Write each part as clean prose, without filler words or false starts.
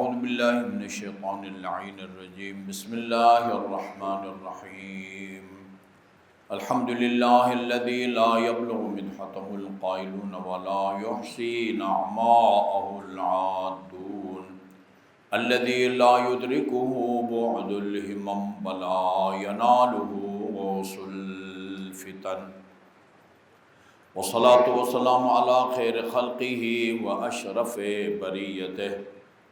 اعوذ باللہ من الشیطان اللعین الرجیم بسم اللہ الرحمن الرحیم الحمد للہ الذی لا یبلغ مدحتہ القائلون ولا یحصی نعماءہ العادون الذی لا یدرکہ بعد الہمم ولا ینالہ غوث الفتن والصلاة والسلام على خیر خلقہ واشرف بریتہ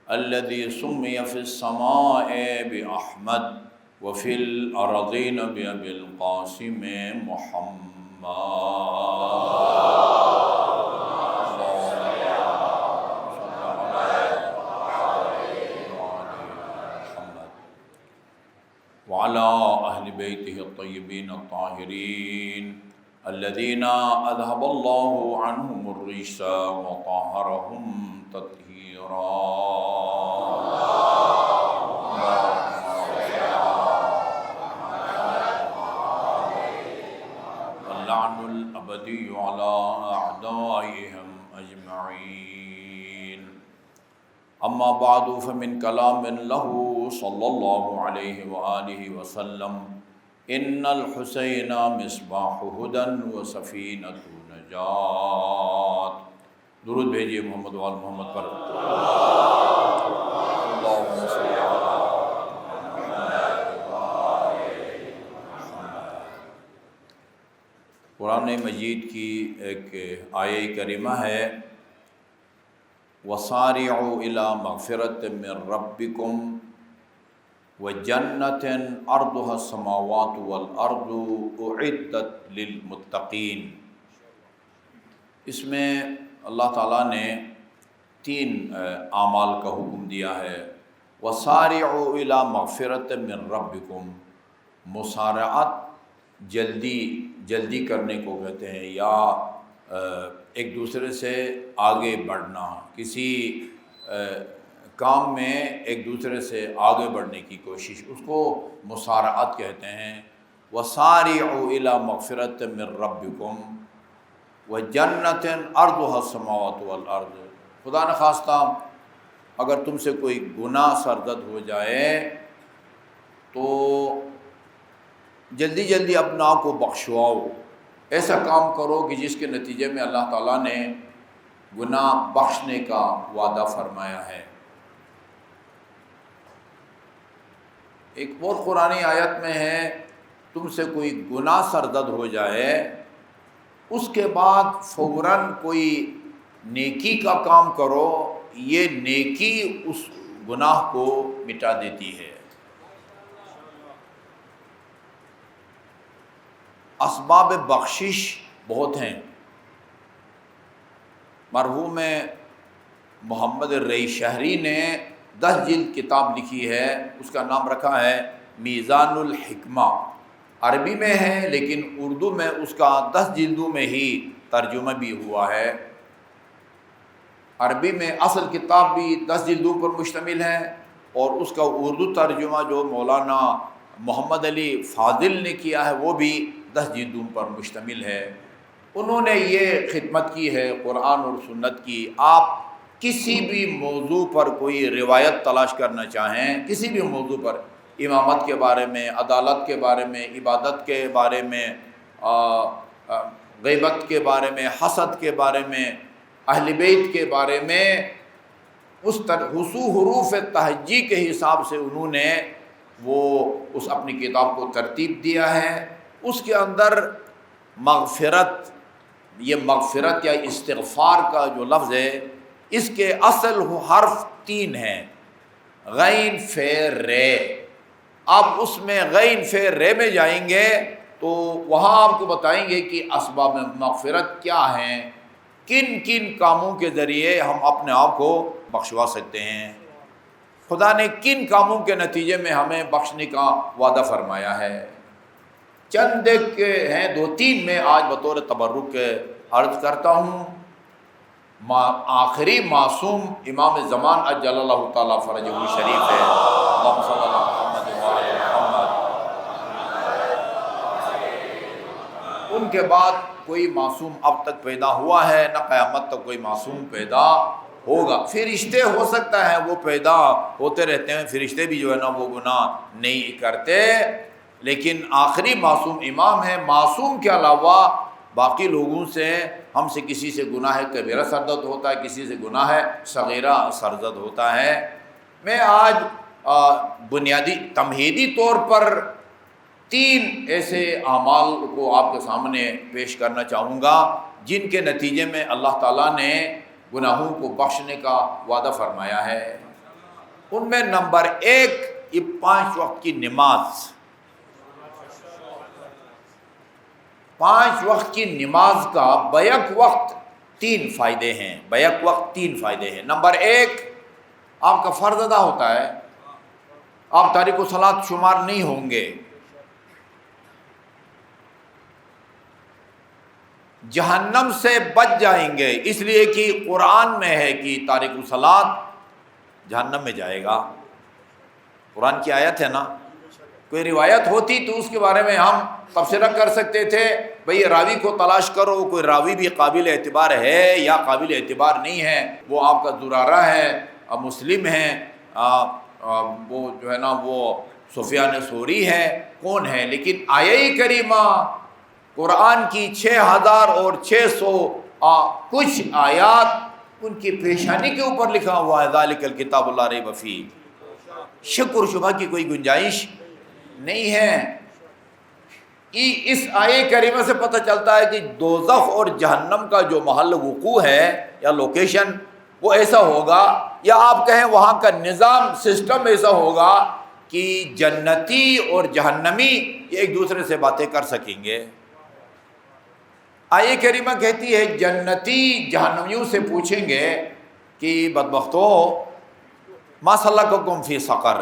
الذي سمي في السماء بأحمد وفي الأرضين بأبي القاسم محمد وعلى أهل بيته الطيبين الطاهرين الذين أذهب الله عنهم الرجس وطهرهم تطهيرا واللعن الأبدي على أعدائهم أجمعين أما بعد فمن كلام له صلى الله عليه وآله وسلم ان الحسین مصباح هدى وسفینۃ نجات۔ درود بھیجیے محمد وآل محمد پر۔ اللہم صلی علی قرآن مجید کی ایک آیہ کریمہ ہے وَسَارِعُوا إِلَى مَغْفِرَةٍ مِّن رَبِّكُمْ وَجَنَّةٍ أَرْضُهَا السَّمَاوَاتُ وَالْأَرْضُ أُعِدَّتْ لِلْمُتَّقِينَ۔ اس میں اللہ تعالیٰ نے تین اعمال کا حکم دیا ہے۔ وَسَارِعُوا إِلَى مَغْفِرَةٍ مِّن رَبِّكُمْ، مسارعت جلدی کرنے کو کہتے ہیں، یا ایک دوسرے سے آگے بڑھنا، کسی کام میں ایک دوسرے سے آگے بڑھنے کی کوشش، اس کو مسارعت کہتے ہیں۔ وَسَارِعُوا إِلَى مَغْفِرَةٍ مِّن رَبِّكُمْ وَجَنَّةٍ أَرْضُهَا السَّمَاوَاتُ وَالْأَرْضُ۔ خدا نخواستہ اگر تم سے کوئی گناہ سرزد ہو جائے تو جلدی اپنا آپ کو بخشواؤ، ایسا کام کرو کہ جس کے نتیجے میں اللہ تعالیٰ نے گناہ بخشنے کا وعدہ فرمایا ہے۔ ایک اور قرآنی آیت میں ہے تم سے کوئی گناہ سرزد ہو جائے، اس کے بعد فوراً کوئی نیکی کا کام کرو، یہ نیکی اس گناہ کو مٹا دیتی ہے۔ اسباب بخشش بہت ہیں۔ مرحوم محمد رئی شہری نے 10 جلد کتاب لکھی ہے، اس کا نام رکھا ہے میزان الحکمہ۔ عربی میں ہے لیکن اردو میں اس کا 10 جلدوں میں ہی ترجمہ بھی ہوا ہے۔ عربی میں اصل کتاب بھی 10 جلدوں پر مشتمل ہے، اور اس کا اردو ترجمہ جو مولانا محمد علی فاضل نے کیا ہے وہ بھی 10 جلدوں پر مشتمل ہے۔ انہوں نے یہ خدمت کی ہے قرآن اور سنت کی۔ آپ کسی بھی موضوع پر کوئی روایت تلاش کرنا چاہیں، کسی بھی موضوع پر، امامت کے بارے میں، عدالت کے بارے میں، عبادت کے بارے میں، غیبت کے بارے میں، حسد کے بارے میں، اہل بیت کے بارے میں، حروف تہجی کے حساب سے انہوں نے اس اپنی کتاب کو ترتیب دیا ہے۔ اس کے اندر مغفرت، یہ مغفرت یا استغفار کا جو لفظ ہے، اس کے اصل حرف 3 ہیں، غین فے رے۔ آپ اس میں غین فے رے میں جائیں گے تو وہاں آپ کو بتائیں گے کہ اسباب مغفرت کیا ہیں، کن کن کاموں کے ذریعے ہم اپنے آپ کو بخشوا سکتے ہیں، خدا نے کن کاموں کے نتیجے میں ہمیں بخشنے کا وعدہ فرمایا ہے۔ چند ایک ہیں، 2-3 میں آج بطور تبرک عرض کرتا ہوں۔ آخری معصوم امام زمان اجل اللہ تعالیٰ فرجہ شریف ہے، اللہم صلی اللہ محمد وآل محمد۔ ان کے بعد کوئی معصوم اب تک پیدا ہوا ہے، نہ قیامت تک کوئی معصوم پیدا ہوگا۔ فرشتے ہو سکتا ہے وہ پیدا ہوتے رہتے ہیں، فرشتے بھی جو ہے نا وہ گناہ نہیں کرتے، لیکن آخری معصوم امام ہے۔ معصوم کے علاوہ باقی لوگوں سے ہم سے کسی سے گناہ کبیرہ سرزد ہوتا ہے، کسی سے گناہ صغیرہ سرزد ہوتا ہے۔ میں آج بنیادی تمہیدی طور پر 3 ایسے اعمال کو آپ کے سامنے پیش کرنا چاہوں گا جن کے نتیجے میں اللہ تعالیٰ نے گناہوں کو بخشنے کا وعدہ فرمایا ہے۔ ان میں نمبر 1 یہ 5 وقت کی نماز۔ 5 وقت کی نماز کا بیک وقت 3 فائدے ہیں، بیک وقت 3 فائدے ہیں۔ نمبر 1، آپ کا فرض ادا ہوتا ہے، آپ تارک الصلاۃ شمار نہیں ہوں گے۔ جہنم سے بچ جائیں گے، اس لیے کہ قرآن میں ہے کہ تارک الصلاۃ جہنم میں جائے گا۔ قرآن کی آیت ہے نا، کوئی روایت ہوتی تو اس کے بارے میں ہم تبصرہ کر سکتے تھے، بھئی راوی کو تلاش کرو، کوئی راوی بھی قابل اعتبار ہے یا قابل اعتبار نہیں ہے، وہ آپ کا زرارہ ہے، مسلم ہے، وہ جو ہے نا وہ سفیان ثوری ہے، کون ہے؟ لیکن آیہ کریمہ قرآن کی 6600 کچھ آیات ان کی پیشانی کے اوپر لکھا ہوا ہے، ذالک الکتاب لا ریب فیہ، شک و شبہ کی کوئی گنجائش نہیں ہے۔ اس آیہ کریمہ سے پتہ چلتا ہے کہ دوزخ اور جہنم کا جو محل وقوع ہے یا لوکیشن وہ ایسا ہوگا، یا آپ کہیں وہاں کا نظام سسٹم ایسا ہوگا کہ جنتی اور جہنمی یہ ایک دوسرے سے باتیں کر سکیں گے۔ آیہ کریمہ کہتی ہے جنتی جہنمیوں سے پوچھیں گے کہ بدبختو ما سلککم فی سقر،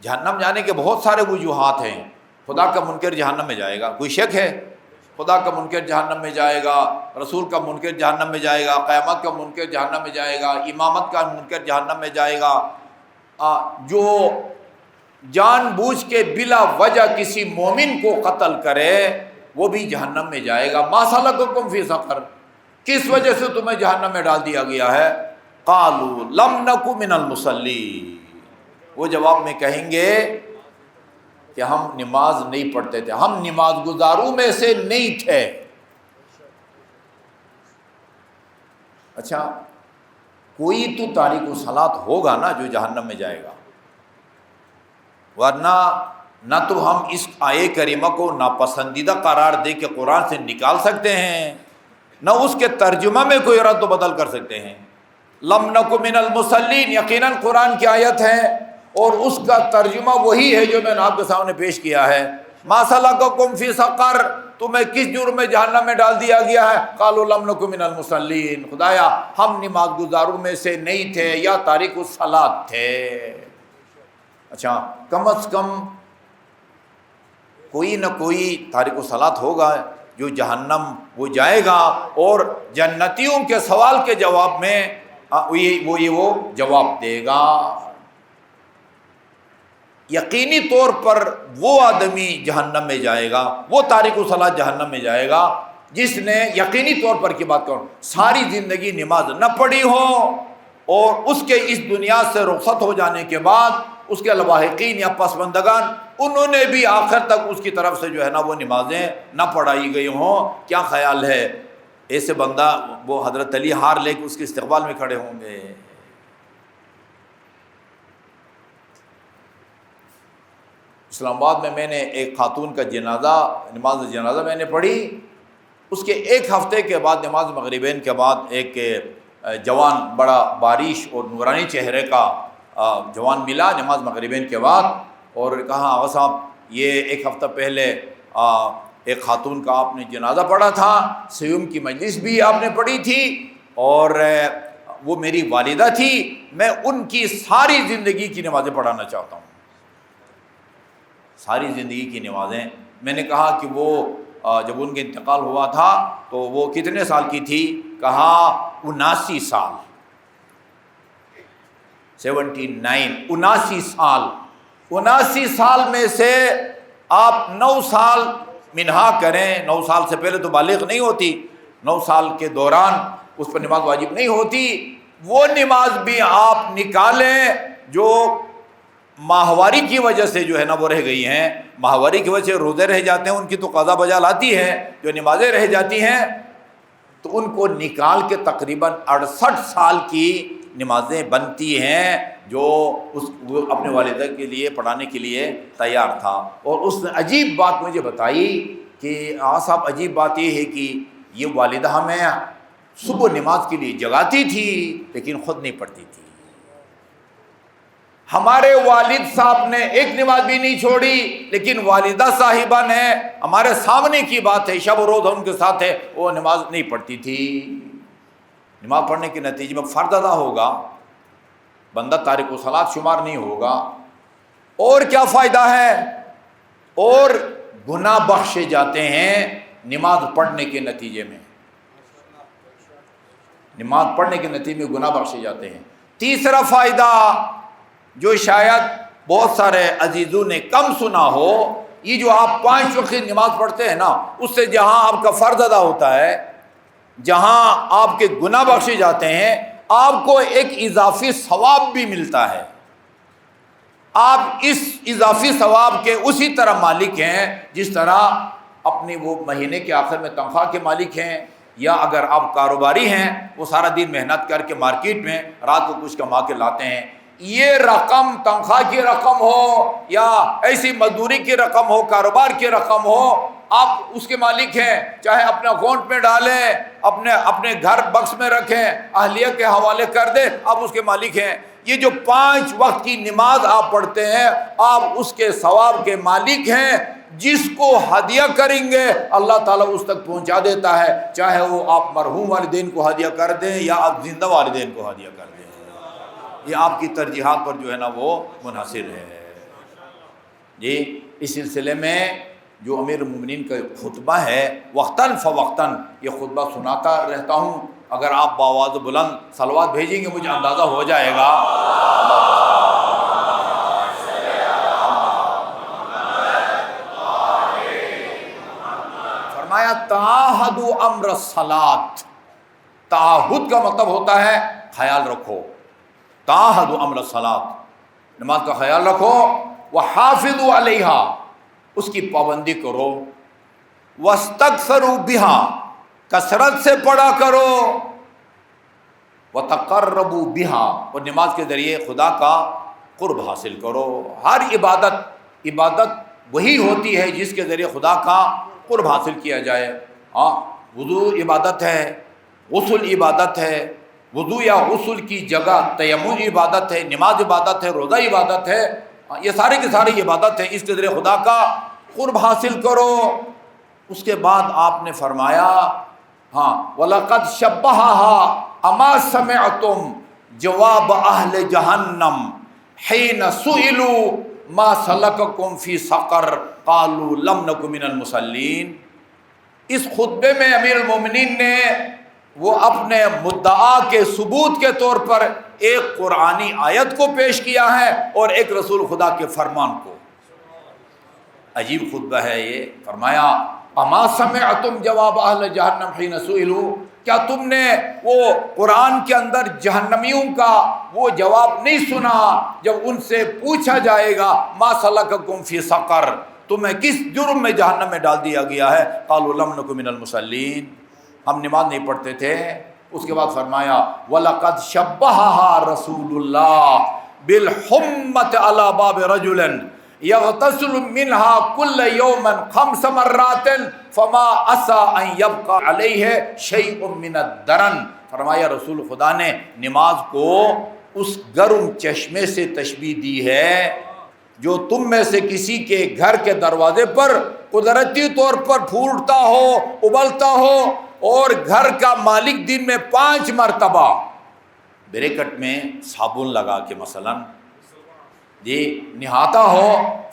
جہنم جانے کے بہت سارے وجوہات ہیں۔ خدا کا منکر جہنم میں جائے گا، کوئی شک ہے؟ خدا کا منکر جہنم میں جائے گا، رسول کا منکر جہنم میں جائے گا، قیامت کا منکر جہنم میں جائے گا، امامت کا منکر جہنم میں جائے گا، جو جان بوجھ کے بلا وجہ کسی مومن کو قتل کرے وہ بھی جہنم میں جائے گا۔ ما سلککم فی سقر، کس وجہ سے تمہیں جہنم میں ڈال دیا گیا ہے؟ قالوا لم نک من المصلین، وہ جواب میں کہیں گے کہ ہم نماز نہیں پڑھتے تھے، ہم نماز گزاروں میں سے نہیں تھے۔ اچھا، کوئی تو تارک الصلاۃ ہوگا نا جو جہنم میں جائے گا، ورنہ نہ تو ہم اس آیہ کریمہ کو ناپسندیدہ قرار دے کے قرآن سے نکال سکتے ہیں، نہ اس کے ترجمہ میں کوئی رد و بدل کر سکتے ہیں۔ لم نک من المصلین یقیناً قرآن کی آیت ہے اور اس کا ترجمہ وہی ہے جو میں نے آپ کے سامنے پیش کیا ہے۔ ما سلککم فی سقر، تمہیں کس جرم میں جہنم میں ڈال دیا گیا ہے؟ قالوا لم نک من المصلین، خدایا ہم نماز گزاروں میں سے نہیں تھے یا تارک الصلاۃ تھے۔ اچھا، کم از کم کوئی نہ کوئی تارک الصلاۃ ہوگا جو جہنم وہ جائے گا، اور جنتیوں کے سوال کے جواب میں وہ جواب دے گا۔ یقینی طور پر وہ آدمی جہنم میں جائے گا، وہ تارک الصلاۃ جہنم میں جائے گا جس نے یقینی طور پر کی بات کروں ساری زندگی نماز نہ پڑھی ہو، اور اس کے اس دنیا سے رخصت ہو جانے کے بعد اس کے لواحقین یا پسماندگان انہوں نے بھی آخر تک اس کی طرف سے جو ہے نا وہ نمازیں نہ پڑھائی گئی ہوں۔ کیا خیال ہے ایسے بندہ وہ حضرت علی ہار لے کے اس کے استقبال میں کھڑے ہوں گے؟ اسلام آباد میں نے ایک خاتون کا نماز جنازہ میں نے پڑھی، اس کے 1 ہفتے کے بعد نماز مغربین کے بعد ایک جوان بڑا باریش اور نورانی چہرے کا جوان ملا نماز مغربین کے بعد، اور کہا آغا صاحب یہ 1 ہفتہ پہلے ایک خاتون کا آپ نے جنازہ پڑھا تھا، سیوم کی مجلس بھی آپ نے پڑھی تھی، اور وہ میری والدہ تھی، میں ان کی ساری زندگی کی نمازیں پڑھانا چاہتا ہوں، ساری زندگی کی نمازیں۔ میں نے کہا کہ وہ جب ان کے انتقال ہوا تھا تو وہ کتنے سال کی تھی؟ کہا 79 سال، 79 79 سال 79 سال میں سے آپ 9 سال منہا کریں، 9 سال سے پہلے تو بالغ نہیں ہوتی، 9 سال کے دوران اس پر نماز واجب نہیں ہوتی، وہ نماز بھی آپ نکالیں جو ماہواری کی وجہ سے جو ہے نا وہ رہ گئی ہیں، ماہواری کی وجہ سے روزے رہ جاتے ہیں، ان کی تو قضا بجا لاتی ہے، جو نمازیں رہ جاتی ہیں تو ان کو نکال کے تقریباً 68 سال کی نمازیں بنتی ہیں جو وہ اپنے والدہ کے لیے پڑھانے کے لیے تیار تھا۔ اور اس نے عجیب بات مجھے بتائی کہ صاحب عجیب بات یہ ہے کہ یہ والدہ ہمیں صبح نماز کے لیے جگاتی تھی لیکن خود نہیں پڑھتی تھی، ہمارے والد صاحب نے ایک نماز بھی نہیں چھوڑی، لیکن والدہ صاحبہ نے ہمارے سامنے کی بات ہے، شب و روز ان کے ساتھ ہے، وہ نماز نہیں پڑھتی تھی۔ نماز پڑھنے کے نتیجے میں فرض ادا ہوگا، بندہ تارک الصلاۃ شمار نہیں ہوگا، اور کیا فائدہ ہے، اور گناہ بخشے جاتے ہیں نماز پڑھنے کے نتیجے میں، نماز پڑھنے کے نتیجے میں گناہ بخشے جاتے ہیں۔ تیسرا فائدہ جو شاید بہت سارے عزیزوں نے کم سنا ہو، یہ جو آپ 5 وقت نماز پڑھتے ہیں نا، اس سے جہاں آپ کا فرض ادا ہوتا ہے، جہاں آپ کے گناہ بخشے جاتے ہیں، آپ کو ایک اضافی ثواب بھی ملتا ہے، آپ اس اضافی ثواب کے اسی طرح مالک ہیں جس طرح اپنی وہ مہینے کے آخر میں تنخواہ کے مالک ہیں، یا اگر آپ کاروباری ہیں وہ سارا دن محنت کر کے مارکیٹ میں رات کو کچھ کما کے لاتے ہیں، یہ رقم تنخواہ کی رقم ہو یا ایسی مزدوری کی رقم ہو، کاروبار کی رقم ہو، آپ اس کے مالک ہیں، چاہے اپنے اکاؤنٹ میں ڈالیں، اپنے گھر بکس میں رکھیں، اہلیہ کے حوالے کر دیں، آپ اس کے مالک ہیں۔ یہ جو 5 وقت کی نماز آپ پڑھتے ہیں، آپ اس کے ثواب کے مالک ہیں، جس کو ہدیہ کریں گے اللہ تعالیٰ اس تک پہنچا دیتا ہے، چاہے وہ آپ مرحوم والدین کو ہدیہ کر دیں یا آپ زندہ والدین کو ہدیہ کر دیں، یہ آپ کی ترجیحات پر جو ہے نا وہ منحصر ہے۔ جی اس سلسلے میں جو امیر المومنین کا خطبہ ہے، وقتاً فوقتاً یہ خطبہ سناتا رہتا ہوں، اگر آپ بآواز بلند صلوات بھیجیں گے مجھے اندازہ ہو جائے گا۔ فرمایا تعاہدوا امر الصلاۃ، تعاہد کا مطلب ہوتا ہے خیال رکھو، تعاہدوا امر الصلاۃ، نماز کا خیال رکھو، وحافظوا علیہا، اس کی پابندی کرو، واستکثروا بہا، کثرت سے پڑھا کرو، وتقربوا بہا، اور نماز کے ذریعے خدا کا قرب حاصل کرو۔ ہر عبادت وہی ہوتی ہے جس کے ذریعے خدا کا قرب حاصل کیا جائے۔ وضو عبادت ہے، غسل عبادت ہے، وضو یا غسل کی جگہ تیمم عبادت ہے، نماز عبادت ہے، روزہ عبادت ہے، یہ سارے کے سارے عبادت ہیں، اس کے ذریعے خدا کا قرب حاصل کرو۔ اس کے بعد آپ نے فرمایا وَلَقَدْ شَبَّهَهَا أَمَا سَمِعْتُمْ جواب اہل جہنم حین سئلوا ما سلککم فی سقر قالوا لم نک من المصلین۔ اس خطبے میں امیر المومنین نے وہ اپنے مدعا کے ثبوت کے طور پر ایک قرآنی آیت کو پیش کیا ہے اور ایک رسول خدا کے فرمان کو۔ عجیب خطبہ ہے یہ۔ فرمایا اما سمعتم جواب اہل جہنم حین سئلوا، کیا تم نے وہ قرآن کے اندر جہنمیوں کا وہ جواب نہیں سنا جب ان سے پوچھا جائے گا ما سلککم فی سقر، تمہیں کس جرم میں جہنم میں ڈال دیا گیا ہے؟ قالوا لم نک من المصلین، ہم نماز نہیں پڑھتے تھے۔ اس کے بعد فرمایا وَلَقَدْ شَبَّهَهَا رَسُولُ اللَّهِ بِالْحُمَّةِ عَلَى بَابِ رَجُلٍ يَغْتَسِلُ مِنْهَا كُلَّ يَوْمٍ 5 مرات فَمَا عَسَىٰ أَن يَبْقَىٰ عَلَيْهِ شَيْءٌ مِّنَ الدَّرَنِ۔ فرمایا رسول خدا نے نماز کو اس گرم چشمے سے تشبیہ دی ہے جو تم میں سے کسی کے گھر کے دروازے پر قدرتی طور پر پھوٹتا ہو، ابلتا ہو، اور گھر کا مالک دن میں 5 مرتبہ بریکٹ میں صابن لگا کے مثلا نہاتا ہو،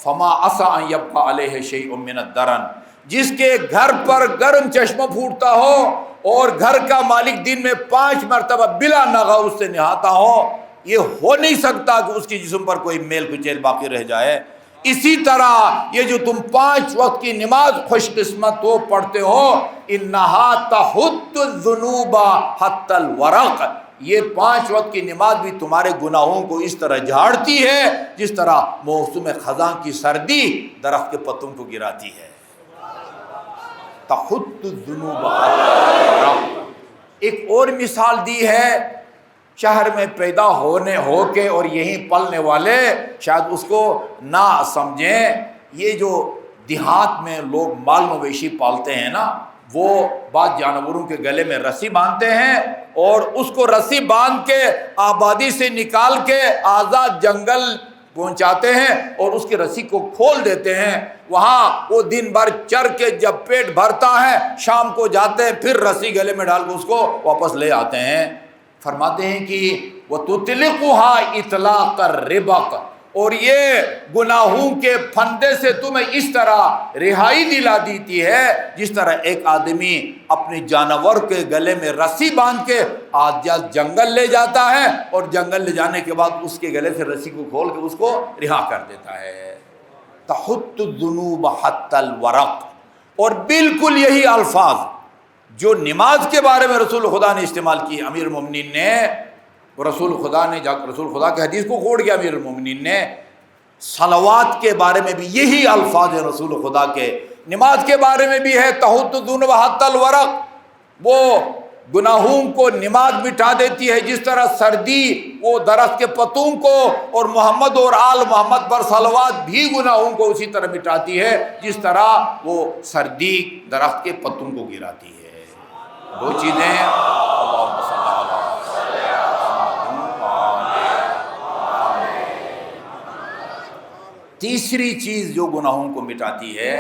فما عسیٰ ان یبقیٰ علیہ شیء من الدرن، جس کے گھر پر گرم چشمہ پھوٹتا ہو اور گھر کا مالک دن میں 5 مرتبہ بلا ناغہ اس سے نہاتا ہو، یہ ہو نہیں سکتا کہ اس کی جسم پر کوئی میل کچیل باقی رہ جائے۔ اسی طرح یہ جو تم 5 وقت کی نماز خوش قسمت ہو پڑھتے ہو، انہا تحط الذنوب حتی الورق، یہ 5 وقت کی نماز بھی تمہارے گناہوں کو اس طرح جھاڑتی ہے جس طرح موسم خزاں کی سردی درخت کے پتوں کو گراتی ہے۔ تحط الذنوب حتی الورق۔ ایک اور مثال دی ہے، شہر میں پیدا ہو کے اور یہیں پلنے والے شاید اس کو نہ سمجھیں، یہ جو دیہات میں لوگ مال مویشی پالتے ہیں نا، وہ بعض جانوروں کے گلے میں رسی باندھتے ہیں اور اس کو رسی باندھ کے آبادی سے نکال کے آزاد جنگل پہنچاتے ہیں اور اس کی رسی کو کھول دیتے ہیں، وہاں وہ دن بھر چر کے جب پیٹ بھرتا ہے شام کو جاتے ہیں، پھر رسی گلے میں ڈال کے اس کو واپس لے آتے ہیں۔ فرماتے ہیں کہ وَتُطْلِقُهَا إِطْلَاقَ الرِّبَقِ، اور یہ گناہوں کے پھندے سے تمہیں اس طرح رہائی دلا دیتی ہے جس طرح ایک آدمی اپنے جانور کے گلے میں رسی باندھ کے آج جنگل لے جاتا ہے اور جنگل لے جانے کے بعد اس کے گلے سے رسی کو کھول کے اس کو رہا کر دیتا ہے۔ تحط الذنوب حتی الورق، اور بالکل یہی الفاظ جو نماز کے بارے میں رسول خدا نے استعمال کی، امیر المومنین نے رسول خدا کے حدیث کو کھوڑ گیا، امیر المومنین نے صلوات کے بارے میں بھی یہی الفاظ ہیں رسول خدا کے، نماز کے بارے میں بھی ہے تحط الذنوب حتی الورق، وہ گناہوں کو نماز مٹا دیتی ہے جس طرح سردی وہ درخت کے پتوں کو، اور محمد اور آل محمد پر صلوات بھی گناہوں کو اسی طرح مٹاتی ہے جس طرح وہ سردی درخت کے پتوں کو گراتی ہے۔ دو چیزیں ہیں۔ اللہم صلی اللہ علیہ تیسری چیز جو گناہوں کو مٹاتی ہے،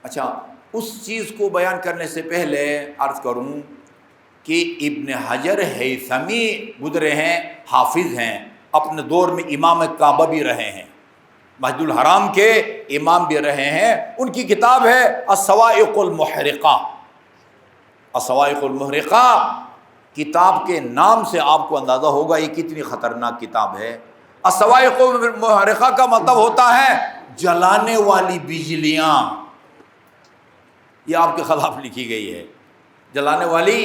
اچھا اس چیز کو بیان کرنے سے پہلے عرض کروں کہ ابن حجر ہیثمی گزرے ہیں، حافظ ہیں، اپنے دور میں امام کعبہ بھی رہے ہیں، مسجد الحرام کے امام بھی رہے ہیں۔ ان کی کتاب ہے الصواعق المحرقہ۔ الصواعق المحرقہ کتاب کے نام سے آپ کو اندازہ ہوگا یہ کتنی خطرناک کتاب ہے۔ الصواعق المحرقہ کا مطلب ہوتا ہے جلانے والی بجلیاں، یہ آپ کے خلاف لکھی گئی ہے، جلانے والی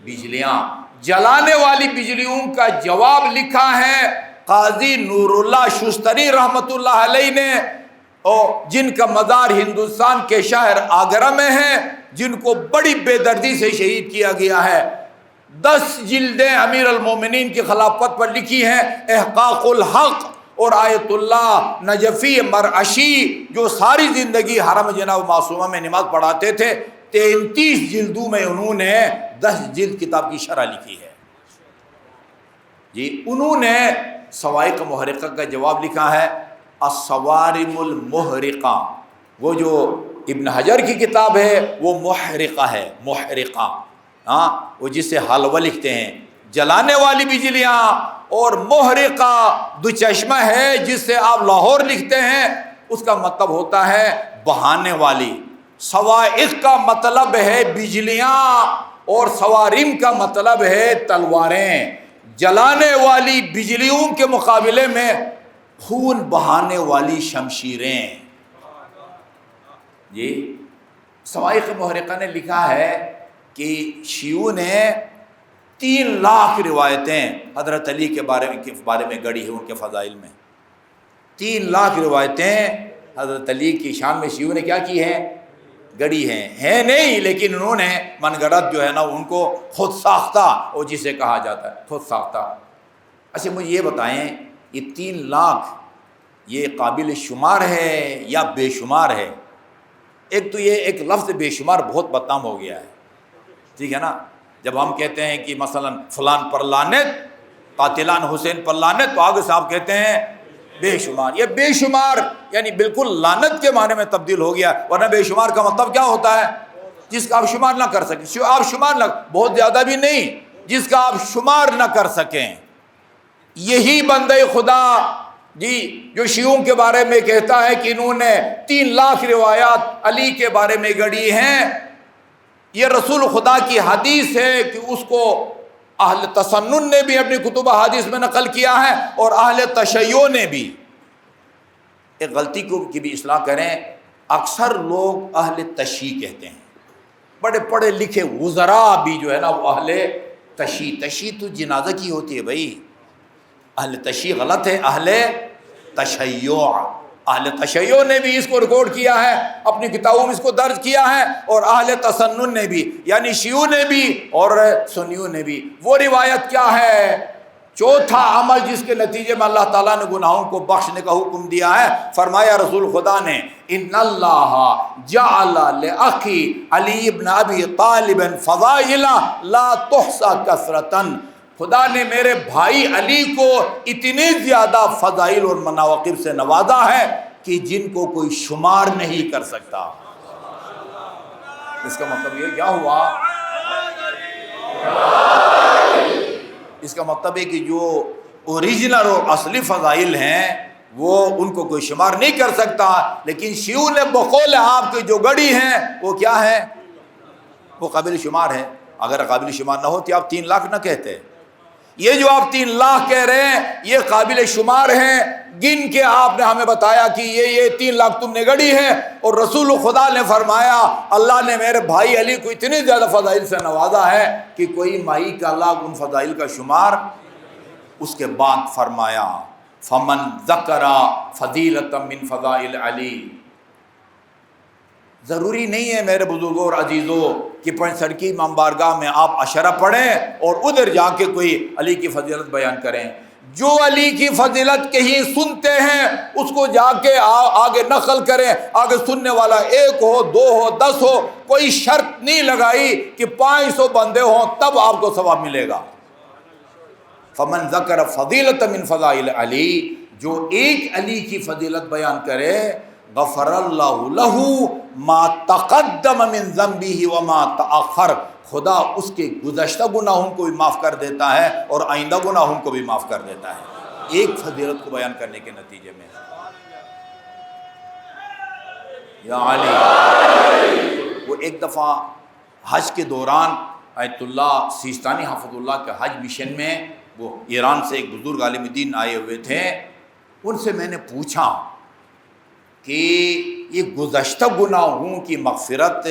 بجلیاں۔ جلانے والی بجلیوں کا جواب لکھا ہے قاضی نور اللہ شستری رحمۃ اللہ علیہ نے، اور جن کا مزار ہندوستان کے شہر آگرہ میں ہے، جن کو بڑی بے دردی سے شہید کیا گیا ہے۔ 10 جلدیں امیر المومنین کی خلافت پر لکھی ہیں، احقاق الحق، اور آیت اللہ نجفی مرعشی جو ساری زندگی حرم جناب معصومہ میں نماز پڑھاتے تھے، 33 جلدوں میں انہوں نے 10 جلد کتاب کی شرح لکھی ہے جی۔ انہوں نے صواعق محرقہ کا جواب لکھا ہے الصوارم المحرقہ۔ وہ جو ابن حجر کی کتاب ہے وہ محرقہ ہے، محرقہ، ہاں وہ جس سے حلوہ لکھتے ہیں، جلانے والی بجلیاں، اور محرقہ دو چشمہ ہے جس سے آپ لاہور لکھتے ہیں، اس کا مطلب ہوتا ہے بہانے والی۔ صواعق کا مطلب ہے بجلیاں اور صوارم کا مطلب ہے تلواریں۔ جلانے والی بجلیوں کے مقابلے میں خون بہانے والی شمشیریں۔ جی صواعق محرقہ نے لکھا ہے کہ شیعوں نے 3 لاکھ روایتیں حضرت علی کے بارے میں گڑی ہے، ان کے فضائل میں 3 لاکھ روایتیں حضرت علی کی شان میں شیعوں نے کیا کی ہیں، گڑی ہیں نہیں، لیکن انہوں نے من گڑت جو ہے نا ان کو خود ساختہ، اور جسے کہا جاتا ہے خود ساختہ۔ اچھا مجھے یہ بتائیں یہ 3 لاکھ یہ قابل شمار ہے یا بے شمار ہے؟ ایک تو یہ ایک لفظ بے شمار بہت بدنام ہو گیا ہے، ٹھیک ہے نا؟ جب ہم کہتے ہیں کہ مثلا فلان پر لعنت، قاتلان حسین پر لعنت، تو آگے سے آپ کہتے ہیں بے شمار۔ یہ بے شمار یعنی بالکل لعنت کے معنی میں تبدیل ہو گیا، ورنہ بے شمار کا مطلب کیا ہوتا ہے؟ جس کا آپ شمار نہ کر سکیں، آپ شمار نہ، بہت زیادہ بھی نہیں، جس کا آپ شمار نہ کر سکیں۔ یہی بندے خدا جی جو شیعوں کے بارے میں کہتا ہے کہ انہوں نے 3 لاکھ روایات علی کے بارے میں گڑی ہیں، یہ رسول خدا کی حدیث ہے کہ اس کو اہل تسنن نے بھی اپنی کتب حدیث میں نقل کیا ہے اور اہل تشیع نے بھی۔ ایک غلطی کی بھی اصلاح کریں، اکثر لوگ اہل تشیع کہتے ہیں، بڑے پڑھے لکھے وزراء بھی جو ہے نا وہ اہل تشیع، تشیع تو جنازہ کی ہوتی ہے بھائی، اہل تشیع غلط ہے، اہل تشیع، اہل تشیع نے بھی اس کو ریکارڈ کیا ہے، اپنی کتابوں میں اس کو درج کیا ہے، اور اہل تسنن نے بھی، یعنی شیعوں نے بھی اور سنیوں نے بھی۔ وہ روایت کیا ہے؟ چوتھا عمل جس کے نتیجے میں اللہ تعالیٰ نے گناہوں کو بخشنے کا حکم دیا ہے، فرمایا رسول خدا نے ان اللہ جعل لاخی علی ابن ابی طالب فضائل لا تحصى کثرۃ، خدا نے میرے بھائی علی کو اتنے زیادہ فضائل اور مناقب سے نوازا ہے کہ جن کو کوئی شمار نہیں کر سکتا۔ اس کا مطلب یہ کیا ہوا؟ اس کا مطلب ہے کہ جو اوریجنل اور اصلی فضائل ہیں وہ ان کو کوئی شمار نہیں کر سکتا، لیکن شیعوں نے بقول آپ کے جو گڑی ہیں وہ کیا ہے؟ وہ قابل شمار ہے۔ اگر قابل شمار نہ ہوتی آپ 3 لاکھ نہ کہتے۔ یہ جو آپ 3 لاکھ کہہ رہے ہیں یہ قابل شمار ہیں، گن کے آپ نے ہمیں بتایا کہ یہ 3 لاکھ تم نے گڑی ہے، اور رسول خدا نے فرمایا اللہ نے میرے بھائی علی کو اتنے زیادہ فضائل سے نوازا ہے کہ کوئی مائی کا لاکھ ان فضائل کا شمار۔ اس کے بعد فرمایا فمن ذکر فضیلۃ من فضائل علی، ضروری نہیں ہے میرے بزرگوں اور عزیزوں کہ 65 کی امام بارگاہ میں آپ عشرہ پڑھیں اور ادھر جا کے کوئی علی کی فضیلت بیان کریں۔ جو علی کی فضیلت کہیں سنتے ہیں اس کو جا کے آگے نقل کریں، آگے سننے والا 1 ہو 2 ہو 10 ہو، کوئی شرط نہیں لگائی کہ 500 بندے ہوں تب آپ کو ثواب ملے گا۔ فمن ذکر فضیلۃ من فضائل علی، جو ایک علی کی فضیلت بیان کرے غفر اللہ لہ ما تقدم من ذنبہ وما تأخر، خدا اس کے گزشتہ گناہوں کو بھی معاف کر دیتا ہے اور آئندہ گناہوں کو بھی معاف کر دیتا ہے، ایک فضیلت کو بیان کرنے کے نتیجے میں۔ یا علی، وہ ایک دفعہ حج کے دوران آیت اللہ سیستانی حفظ اللہ کے حج مشن میں وہ ایران سے ایک بزرگ عالم دین آئے ہوئے تھے، ان سے میں نے پوچھا کہ یہ گزشتہ گناہوں کی مغفرت،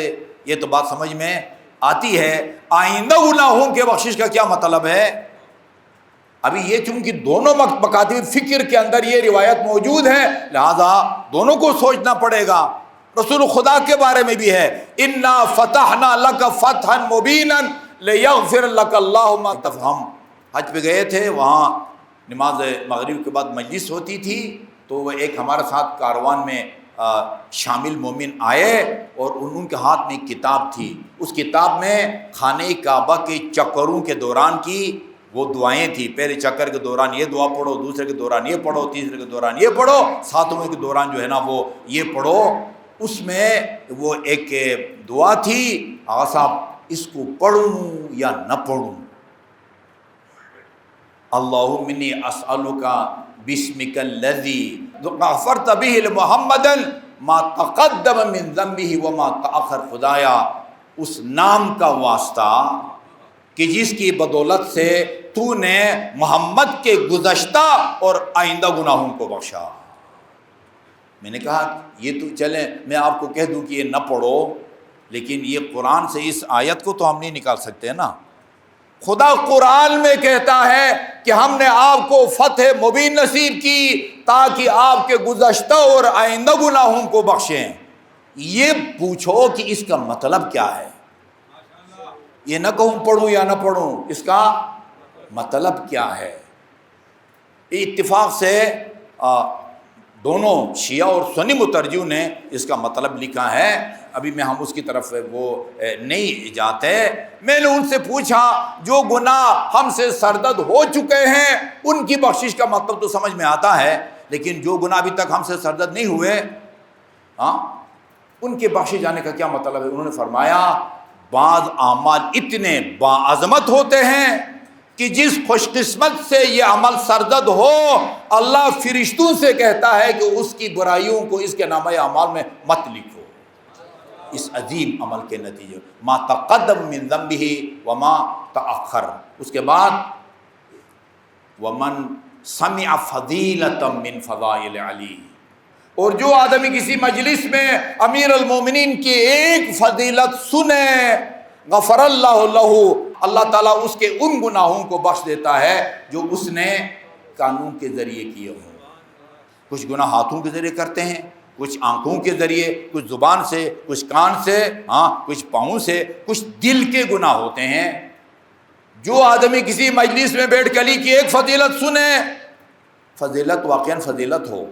یہ تو بات سمجھ میں آتی ہے، آئندہ گناہوں کے بخشش کا کیا مطلب ہے؟ ابھی یہ چونکہ دونوں مکاتب فکر کے اندر یہ روایت موجود ہے، لہذا دونوں کو سوچنا پڑے گا۔ رسول خدا کے بارے میں بھی ہے انا فتحنا لک فتحا مبینا لیغفر لک اللہ ما تفہم۔ حج پہ گئے تھے، وہاں نماز مغرب کے بعد مجلس ہوتی تھی، تو وہ ایک ہمارے ساتھ کاروان میں شامل مومن آئے اور ان کے ہاتھ میں ایک کتاب تھی، اس کتاب میں خانہ کعبہ کے چکروں کے دوران کی وہ دعائیں تھی۔ پہلے چکر کے دوران یہ دعا پڑھو، دوسرے کے دوران یہ پڑھو، تیسرے کے دوران یہ پڑھو، 7ویں کے دوران جو ہے نا وہ یہ پڑھو۔ اس میں وہ ایک دعا تھی، آقا صاحب اس کو پڑھوں یا نہ پڑھوں؟ اللہم انی اسألک بسمک الذی غفرت به لمحمد ما تقدم من ذنبہ وما تأخر، خدایا اس نام کا واسطہ کہ جس کی بدولت سے تو نے محمد کے گزشتہ اور آئندہ گناہوں کو بخشا۔ میں نے کہا یہ تو چلیں میں آپ کو کہہ دوں کہ یہ نہ پڑھو، لیکن یہ قرآن سے اس آیت کو تو ہم نہیں نکال سکتے نا۔ خدا قرآن میں کہتا ہے کہ ہم نے آپ کو فتح مبین نصیب کی تاکہ آپ کے گزشتہ اور آئندہ گناہوں کو بخشیں۔ یہ پوچھو کہ اس کا مطلب کیا ہے، یہ نہ کہوں پڑھوں یا نہ پڑھوں، اس کا مطلب کیا ہے؟ اتفاق سے دونوں شیعہ اور سنی مترجموں نے اس کا مطلب لکھا ہے، ابھی میں ہم اس کی طرف وہ نہیں جاتے۔ میں نے ان سے پوچھا جو گناہ ہم سے سرزد ہو چکے ہیں ان کی بخشش کا مطلب تو سمجھ میں آتا ہے، لیکن جو گناہ ابھی تک ہم سے سرزد نہیں ہوئے ان کے بخشے جانے کا کیا مطلب ہے؟ انہوں نے فرمایا بعض اعمال اتنے باعظمت ہوتے ہیں کہ جس خوش قسمت سے یہ عمل سرزد ہو اللہ فرشتوں سے کہتا ہے کہ اس کی برائیوں کو اس کے نامہ اعمال میں مت لکھو، اس عظیم عمل کے نتیجے ما تقدم من ذنبہ وما تأخر۔ اس کے بعد ومن سمع فضیلۃ من فضائل علی، اور جو آدمی کسی مجلس میں امیر المومنین کی ایک فضیلت سنے غفر اللہ لہ، اللہ تعالیٰ اس کے ان گناہوں کو بخش دیتا ہے جو اس نے قانون کے ذریعے کیے ہوں۔ کچھ گناہ ہاتھوں کے ذریعے کرتے ہیں، کچھ آنکھوں کے ذریعے، کچھ زبان سے، کچھ کان سے، کچھ پاؤں سے، کچھ دل کے گناہ ہوتے ہیں۔ جو آدمی کسی مجلس میں بیٹھ کے علی کی ایک فضیلت سنے، فضیلت واقعاً فضیلت ہو،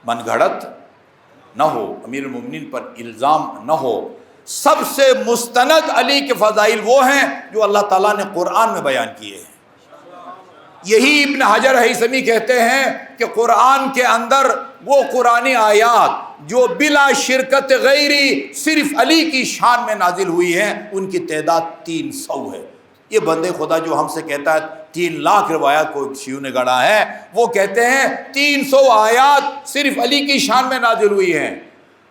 من گھڑت نہ ہو، امیر المومنین پر الزام نہ ہو، سب سے مستند علی کے فضائل وہ ہیں جو اللہ تعالیٰ نے قرآن میں بیان کیے ہیں۔ یہی ابن حجر ہیثمی کہتے ہیں کہ قرآن کے اندر وہ قرآنی آیات جو بلا شرکت غیری صرف علی کی شان میں نازل ہوئی ہیں، ان کی تعداد 300 ہے۔ یہ بندے خدا جو ہم سے کہتا ہے 3 لاکھ روایات کو شیعوں نے گڑھا ہے، وہ کہتے ہیں 300 آیات صرف علی کی شان میں نازل ہوئی ہیں۔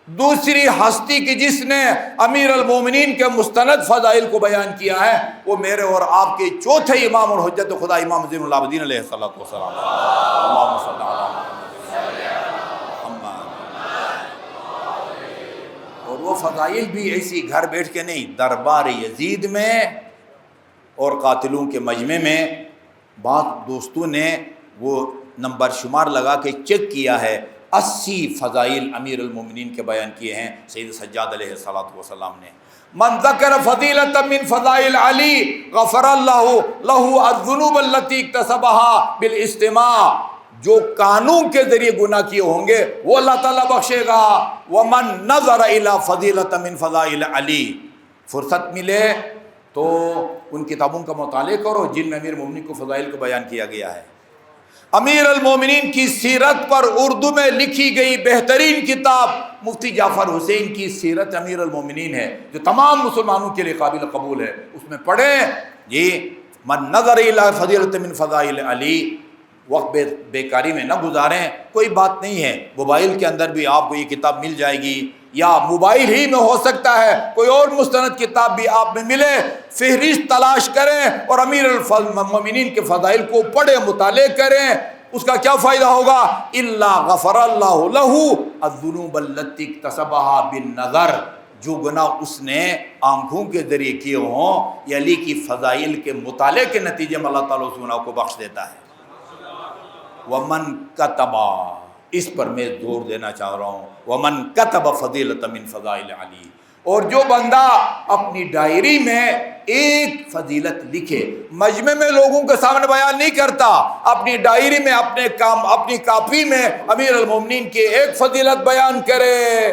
دوسری ہستی کی جس نے امیر المومنین کے مستند فضائل کو بیان کیا ہے، وہ میرے اور آپ کے چوتھے امام اور حجت خدا امام زین العابدین علیہ الصلوۃ والسلام۔ اللہم صل علی محمد۔ اور وہ فضائل بھی ایسی گھر بیٹھ کے نہیں، دربار یزید میں اور قاتلوں کے مجمع میں بعض دوستوں نے وہ نمبر شمار لگا کے چیک کیا ہے، 80 فضائل امیر المومنین کے بیان کیے ہیں سید سجاد علیہ الصلوۃ والسلام نے۔ من ذکر فضیلۃ من فضائل علی غفر اللہ لہ الذنوب التي اکتسبها بالاجتماع، جو قانون کے ذریعے گناہ کیے ہوں گے وہ اللہ تعالیٰ بخشے گا۔ ومن نظر الی فضیلۃ من فضائل علی، فرصت ملے تو ان کتابوں کا مطالعہ کرو جن میں امیر المومنین کو فضائل کو بیان کیا گیا ہے۔ امیر المومنین کی سیرت پر اردو میں لکھی گئی بہترین کتاب مفتی جعفر حسین کی سیرت امیر المومنین ہے، جو تمام مسلمانوں کے لیے قابل قبول ہے۔ اس میں پڑھیں جی، من نظر الی فضیلۃ من فضائل علی، وقت بیکاری میں نہ گزاریں، کوئی بات نہیں ہے، موبائل کے اندر بھی آپ کو یہ کتاب مل جائے گی، یا موبائل ہی میں ہو سکتا ہے کوئی اور مستند کتاب بھی آپ میں ملے، فہرست تلاش کریں اور امیر المومنین کے فضائل کو پڑھیں، مطالعہ کریں۔ اس کا کیا فائدہ ہوگا؟ الا غفر اللہ لہ الذنوب التی اکتسبها بالنظر، جو گناہ اس نے آنکھوں کے ذریعے کیے ہوں، یا علی کی فضائل کے مطالعے کے نتیجے میں اللہ تعالیٰ اس گناہ کو بخش دیتا ہے۔ ومن کتب، اس پر میں زور دینا چاہ رہا ہوں، ومن کتب فضیلۃ من فضائل علی، اور جو بندہ اپنی ڈائری میں ایک فضیلت لکھے، مجمع میں لوگوں کے سامنے بیان نہیں کرتا، اپنی ڈائری میں اپنی کاپی میں امیر المومنین کی ایک فضیلت بیان کرے،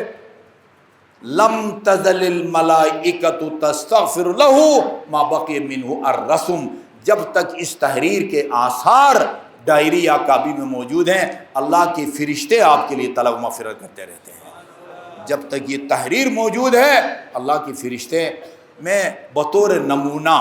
لم تزل الملائکۃ تستغفر لہ ما بقی منہ الرسم، جب تک اس تحریر کے آثار ڈائری یا کاپی میں موجود ہیں، اللہ کے فرشتے آپ کے لیے طلب مغفرت کرتے رہتے ہیں۔ جب تک یہ تحریر موجود ہے، اللہ کے فرشتے، میں بطور نمونہ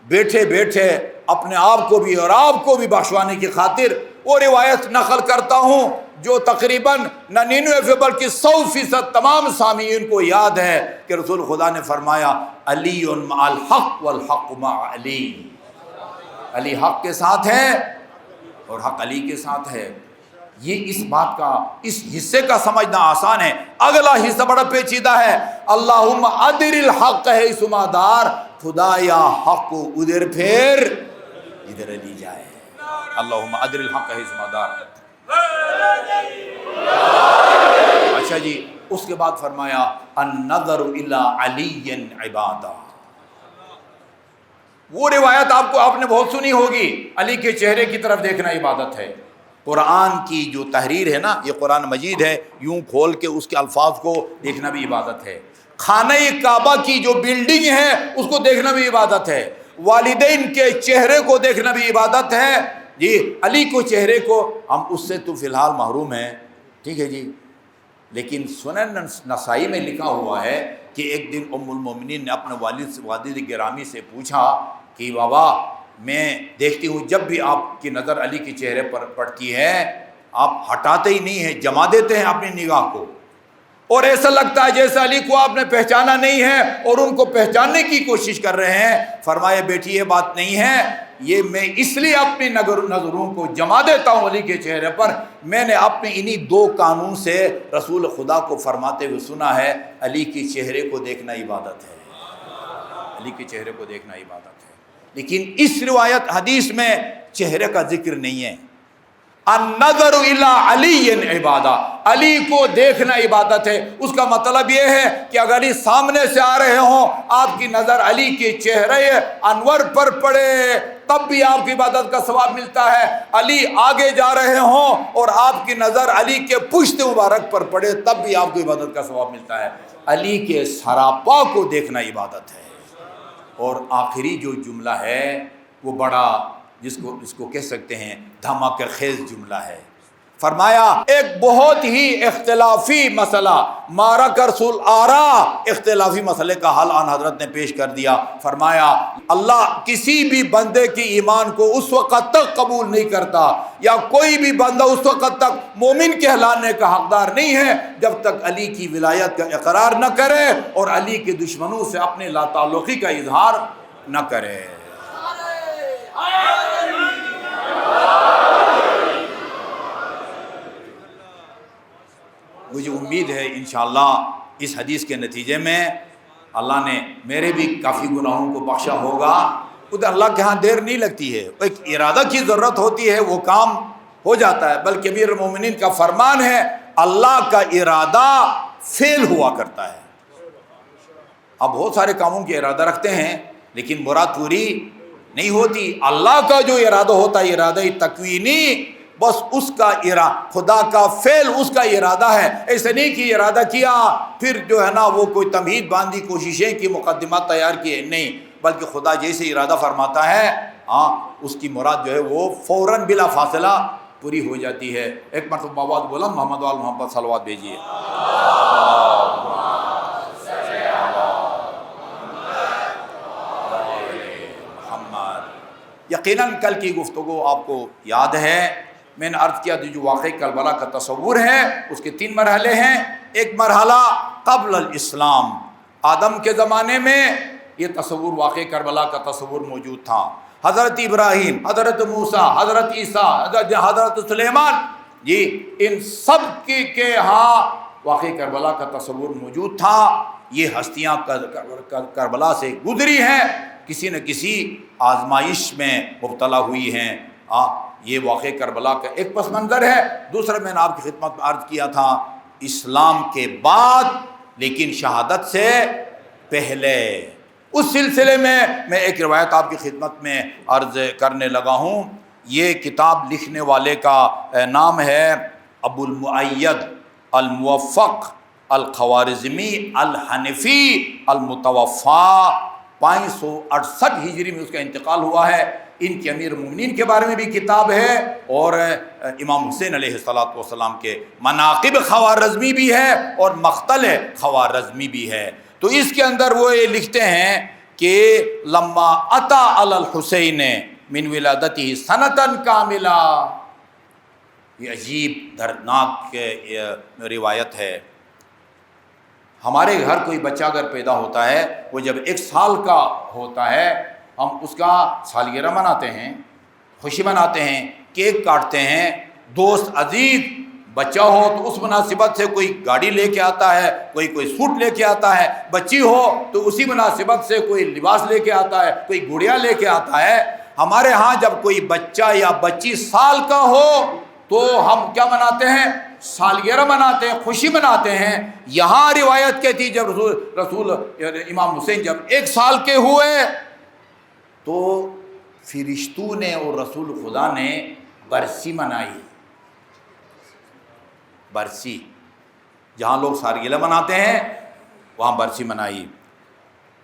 بیٹھے بیٹھے اپنے آپ کو بھی اور آپ کو بھی بخشوانے کی خاطر وہ روایت نقل کرتا ہوں جو تقریباً 99 بلکہ 100% تمام سامعین کو یاد ہے کہ رسول خدا نے فرمایا، علی مع الحق والحق مع علی، علی حق کے ساتھ ہے اور حق علی کے ساتھ ہے۔ یہ اس بات کا، اس حصے کا سمجھنا آسان ہے، اگلا حصہ بڑا پیچیدہ ہے۔ اللہم ادر الحق ہے اسما دار، خدایا حق کو ادھر پھر ادھر علی جائے۔ اللہم ادر الحق ہے اسما دار۔ اچھا جی، اس کے بعد فرمایا النظر الی علی عبادہ، وہ روایت آپ نے بہت سنی ہوگی، علی کے چہرے کی طرف دیکھنا عبادت ہے۔ قرآن کی جو تحریر ہے نا، یہ قرآن مجید ہے، یوں کھول کے اس کے الفاظ کو دیکھنا بھی عبادت ہے۔ خانہ کعبہ کی جو بلڈنگ ہے اس کو دیکھنا بھی عبادت ہے۔ والدین کے چہرے کو دیکھنا بھی عبادت ہے۔ جی، علی کو چہرے کو ہم اس سے تو فی الحال محروم ہیں، ٹھیک ہے جی، لیکن سنن نسائی میں لکھا ہوا ہے کہ ایک دن ام المومنین نے اپنے والد گرامی سے پوچھا کہ بابا، میں دیکھتی ہوں جب بھی آپ کی نظر علی کے چہرے پر پڑتی ہے آپ ہٹاتے ہی نہیں ہیں، جما دیتے ہیں اپنی نگاہ کو، اور ایسا لگتا ہے جیسے علی کو آپ نے پہچانا نہیں ہے اور ان کو پہچاننے کی کوشش کر رہے ہیں۔ فرمایا بیٹی یہ بات نہیں ہے، یہ میں اس لیے اپنی نظروں کو جما دیتا ہوں علی کے چہرے پر. میں نے اپنے انہی 2 قانون سے رسول خدا کو فرماتے ہوئے سنا ہے علی کے چہرے کو دیکھنا عبادت ہے. علی کے چہرے کو دیکھنا عبادت ہے. لیکن اس روایت حدیث میں چہرے کا ذکر نہیں ہے. النظر الی علی عبادہ، علی کو دیکھنا عبادت ہے. اس کا مطلب یہ ہے کہ اگر علی سامنے سے آ رہے ہوں، آپ کی نظر علی کے چہرے انور پر پڑے تب بھی آپ کی عبادت کا ثواب ملتا ہے. علی آگے جا رہے ہوں اور آپ کی نظر علی کے پشت مبارک پر پڑے تب بھی آپ کو عبادت کا ثواب ملتا ہے. علی کے سراپا کو دیکھنا عبادت ہے. اور آخری جو جملہ ہے وہ بڑا جس کو کہہ سکتے ہیں دھماکہ خیز جملہ ہے. فرمایا ایک بہت ہی اختلافی مسئلہ، معرکۃ رسول آرا، اختلافی مسئلے کا حل آن حضرت نے پیش کر دیا. فرمایا اللہ کسی بھی بندے کی ایمان کو اس وقت تک قبول نہیں کرتا، یا کوئی بھی بندہ اس وقت تک مومن کہلانے کا حقدار نہیں ہے جب تک علی کی ولایت کا اقرار نہ کرے اور علی کے دشمنوں سے اپنے لا تعلقی کا اظہار نہ کرے. مجھے امید ہے انشاءاللہ اس حدیث کے نتیجے میں اللہ نے میرے بھی کافی گناہوں کو بخشا ہوگا. ادھر اللہ کے ہاں دیر نہیں لگتی ہے، ایک ارادہ کی ضرورت ہوتی ہے، وہ کام ہو جاتا ہے. بلکہ امیر المومنین کا فرمان ہے اللہ کا ارادہ فعل ہوا کرتا ہے. آپ بہت سارے کاموں کی ارادہ رکھتے ہیں لیکن مراد پوری نہیں ہوتی. اللہ کا جو ارادہ ہوتا ہے ارادہ تکوینی، بس اس کا خدا کا فعل اس کا ارادہ ہے. ایسے نہیں کہ ارادہ کیا پھر جو ہے نا وہ کوئی تمہید باندھی، کوششیں کی، مقدمات تیار کیے، نہیں. بلکہ خدا جیسے ارادہ فرماتا ہے اس کی مراد جو ہے وہ فوراً بلا فاصلہ پوری ہو جاتی ہے. ایک مرتبہ بات بولا محمد وال محمد صلوات بھیجیے. یقیناً کل کی گفتگو آپ کو یاد ہے، میں نے عرض کیا جو واقعی کربلا کا تصور ہے اس کے 3 مرحلے ہیں. ایک مرحلہ قبل الاسلام، آدم کے زمانے میں یہ تصور واقعی کربلا کا تصور موجود تھا. حضرت ابراہیم، حضرت موسیٰ، حضرت عیسیٰ، حضرت سلیمان، ان سب کے ہاں واقعی کربلا کا تصور موجود تھا. یہ ہستیاں کربلا سے گزری ہیں، کسی نہ کسی آزمائش میں مبتلا ہوئی ہیں. یہ واقعہ کربلا کا ایک پس منظر ہے. دوسرا میں نے آپ کی خدمت میں عرض کیا تھا اسلام کے بعد لیکن شہادت سے پہلے. اس سلسلے میں ایک روایت آپ کی خدمت میں عرض کرنے لگا ہوں. یہ کتاب لکھنے والے کا نام ہے ابو المؤید الموفق الخوارزمی الحنفی المتوفی 568 ہجری میں اس کا انتقال ہوا ہے. ان کے امیر المومنین کے بارے میں بھی کتاب ہے اور امام حسین علیہ السلام کے مناقب خوارزمی بھی ہے اور مقتل خوارزمی بھی ہے. تو اس کے اندر وہ یہ لکھتے ہیں کہ لما اتا علی الحسین من ولادتہ سنتاً کاملہ. یہ عجیب دردناک روایت ہے. ہمارے گھر کوئی بچہ اگر پیدا ہوتا ہے، وہ جب 1 سال کا ہوتا ہے ہم اس کا سالگرہ مناتے ہیں، خوشی مناتے ہیں، کیک کاٹتے ہیں. دوست عزیز بچہ ہو تو اس مناسبت سے کوئی گاڑی لے کے آتا ہے، کوئی سوٹ لے کے آتا ہے. بچی ہو تو اسی مناسبت سے کوئی لباس لے کے آتا ہے، کوئی گڑیا لے کے آتا ہے. ہمارے ہاں جب کوئی بچہ یا بچی سال کا ہو تو ہم کیا مناتے ہیں؟ سالگرہ مناتے ہیں، خوشی مناتے ہیں. یہاں روایت کہتی جب رسول امام حسین جب 1 سال کے ہوئے تو فرشتوں نے اور رسول خدا نے برسی منائی. برسی جہاں لوگ سالگرہ مناتے ہیں وہاں برسی منائی.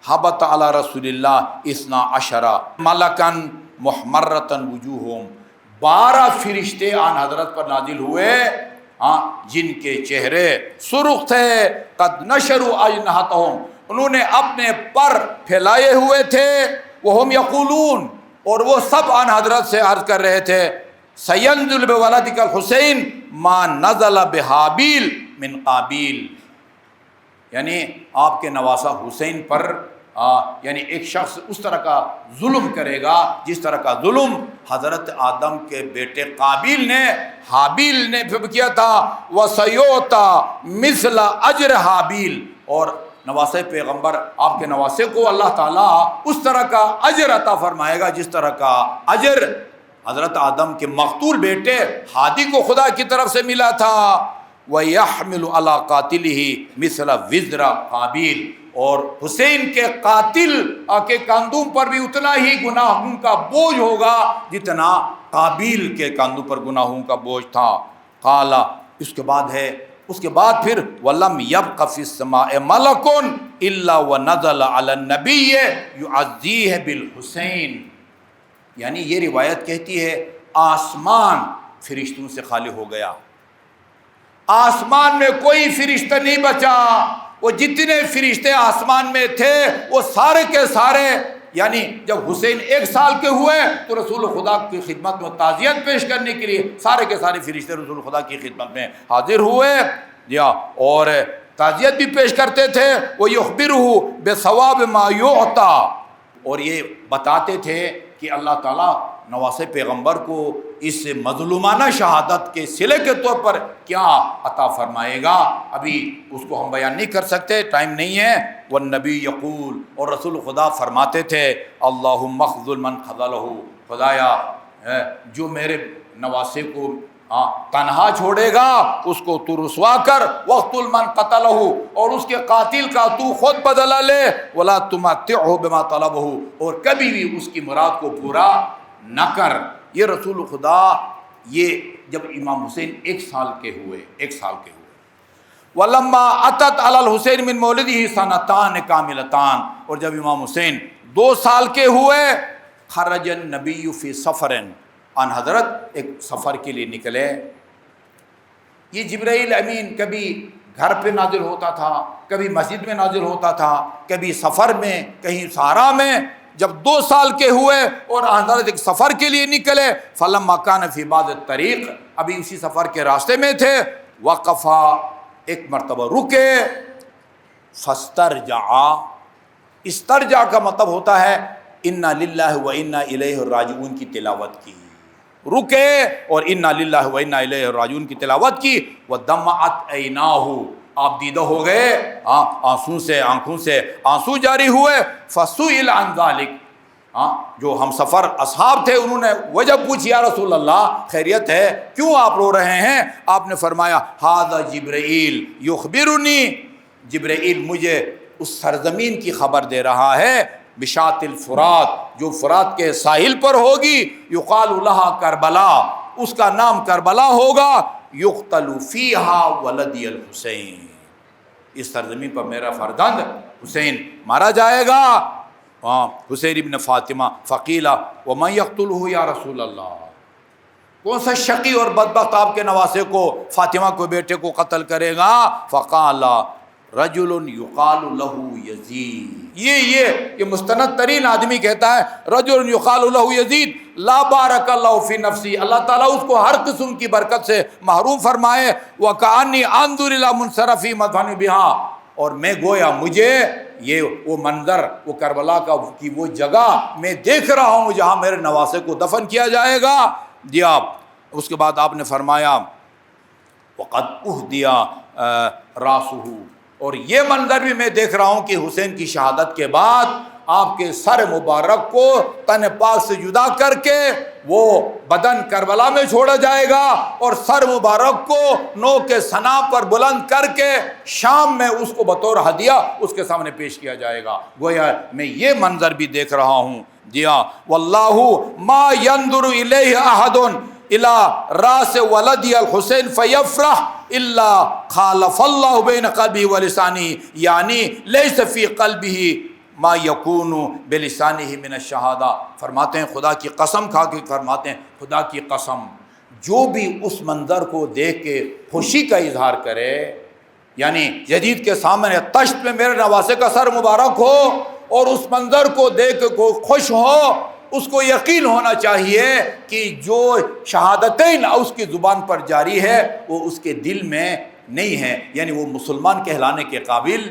حبت علی رسول اللہ 12 ملکن محمرتن وجوہم، 12 فرشتے آن حضرت پر نازل ہوئے جن کے چہرے سرخ تھے. قد نشروا اجنحتہم، انہوں نے اپنے پر پھیلائے ہوئے تھے. وہم یقولون، اور وہ سب آن حضرت سے عرض کر رہے تھے سینزل بولدک الحسین ما نزل بحابیل من قابیل، یعنی آپ کے نواسہ حسین پر یعنی ایک شخص اس طرح کا ظلم کرے گا جس طرح کا ظلم حضرت آدم کے بیٹے قابیل نے حابیل نے پھر کیا تھا، وَسَيُؤْتَى مِثْلَ أَجْرِ حابیل، اور نواسے پیغمبر آپ کے نواسے کو اللہ تعالیٰ اس طرح کا اجر عطا فرمائے گا جس طرح کا اجر حضرت آدم کے مقتول بیٹے ہادی کو خدا کی طرف سے ملا تھا۔ وَيَحْمِلُ عَلَىٰ قَاتِلِهِ مِثْلَ وِزْرَ قابیل، اور حسین کے قاتل کے کاندھوں پر بھی اتنا ہی گناہوں کا بوجھ ہوگا جتنا قابیل کے کاندھوں پر گناہوں کا بوجھ تھا۔ قال، اس کے بعد پھر وَلَمْ يَبْقَ فِي السَّمَاءِ مَلَكٌ إِلَّا وَنَزَلَ عَلَى النَّبِيِّ يُعَزِّيهِ بِالْحُسَيْنِ، یعنی یہ روایت کہتی ہے آسمان فرشتوں سے خالی ہو گیا، آسمان میں کوئی فرشتہ نہیں بچا، وہ جتنے فرشتے آسمان میں تھے وہ سارے کے سارے، یعنی جب حسین 1 سال کے ہوئے تو رسول خدا کی خدمت میں تعزیت پیش کرنے کے لیے سارے کے سارے فرشتے رسول خدا کی خدمت میں حاضر ہوئے اور تعزیت بھی پیش کرتے تھے۔ وَيُخْبِرُهُ بِثَوَابِ مَا يُعْطَى، اور یہ بتاتے تھے کہ اللہ تعالیٰ نواسے پیغمبر کو اس مظلومانہ شہادت کے صلے کے طور پر کیا عطا فرمائے گا، ابھی اس کو ہم بیان نہیں کر سکتے، ٹائم نہیں ہے۔ والنبی یقول، اور رسول خدا فرماتے تھے اللہم اخذل من خذلہ، خدایا جو میرے نواسے کو تنہا چھوڑے گا اس کو تو رسوا کر، وقتل من قتلہ، اور اس کے قاتل کا تو خود بدلہ لے، ولا تمتعہ بما طلبہ، اور کبھی بھی اس کی مراد کو پورا نہ کر۔ یہ رسول خدا یہ جب امام حسین 1 سال کے ہوئے وَلَمَّا أَتَتْ عَلَى الْحُسَيْنِ مِنْ مَوْلِدِهِ سَنَتَانِ كَامِلَتَانِ، اور جب امام حسین 2 سال کے ہوئے خرج النبی فی سفر، ان حضرت ایک سفر کے لیے نکلے۔ یہ جبرائیل امین کبھی گھر پہ نازل ہوتا تھا، کبھی مسجد میں نازل ہوتا تھا، کبھی سفر میں، کہیں صحرا میں۔ جب 2 سال کے ہوئے اور حضرت ایک سفر کے لیے نکلے، فلما کان فی بعض الطریق، ابھی اسی سفر کے راستے میں تھے، وقفا، ایک مرتبہ رکے، فاسترجعا، استرجع کا مطلب ہوتا ہے انا للہ و انا الیہ راجعون کی تلاوت کی، رکے اور انا للہ و انا الیہ راجعون کی تلاوت کی۔ ودمعت عیناہ، آپ دیدہ ہو گئے، آنسوں سے، آنکھوں سے آنسو جاری ہوئے۔ فسئل عن ذلک، جو ہم سفر اصحاب تھے انہوں نے وجہ پوچھی، یا رسول اللہ خیریت ہے، کیوں آپ رو رہے ہیں؟ آپ نے فرمایا ھذا جبرائیل یخبرنی، جبرائیل مجھے اس سرزمین کی خبر دے رہا ہے، بشاط الفرات، جو فرات کے ساحل پر ہوگی، یقال لہا کربلا، اس کا نام کربلا ہوگا، یقتل فیہا ولدی الحسین، اس سرزمین پر میرا فرزند حسین مارا جائے گا، حسین ابن فاطمہ۔ فقیلہ ومن یقتلہ یا رسول اللہ، کون سا شقی اور بدبخت آپ کے نواسے کو، فاطمہ کو بیٹے کو قتل کرے گا؟ فقال رجل یقال لہ یزید، یہ مستند ترین آدمی کہتا ہے رجل یقال لہ یزید لا بارک اللہ فی نفسی، اللہ تعالیٰ اس کو ہر قسم کی برکت سے محروم فرمائے۔ وکأنی انظر الی منصرفی مدفن بہا، اور میں گویا مجھے یہ وہ منظر، وہ کربلا کی وہ جگہ میں دیکھ رہا ہوں جہاں میرے نواسے کو دفن کیا جائے گا۔ اس کے بعد آپ نے فرمایا وقد اہدی راسہ، اور یہ منظر بھی میں دیکھ رہا ہوں کہ حسین کی شہادت کے بعد آپ کے سر مبارک کو تن پاک سے جدا کر کے وہ بدن کربلا میں چھوڑا جائے گا، اور سر مبارک کو نو کے ثنا پر بلند کر کے شام میں اس کو بطور ہدیہ اس کے سامنے پیش کیا جائے گا۔ گویا میں یہ منظر بھی دیکھ رہا ہوں۔ واللہ ما ينظر الیہ احد الى راس ولدی الحسین فیفرح الا خالف اللہ بین قلبہ ولسانہ، یعنی لیس فی قلبہ ما یکون بلسانہ من الشہادہ۔ فرماتے ہیں خدا کی قسم کھا کے فرماتے ہیں خدا کی قسم، جو بھی اس منظر کو دیکھ کے خوشی کا اظہار کرے، یعنی یزید کے سامنے تشت میں میرے نواسے کا سر مبارک ہو اور اس منظر کو دیکھ کے کوئی خوش ہو، اس کو یقین ہونا چاہیے کہ جو شہادتین اس کی زبان پر جاری ہے وہ اس کے دل میں نہیں ہے، یعنی وہ مسلمان کہلانے کے قابل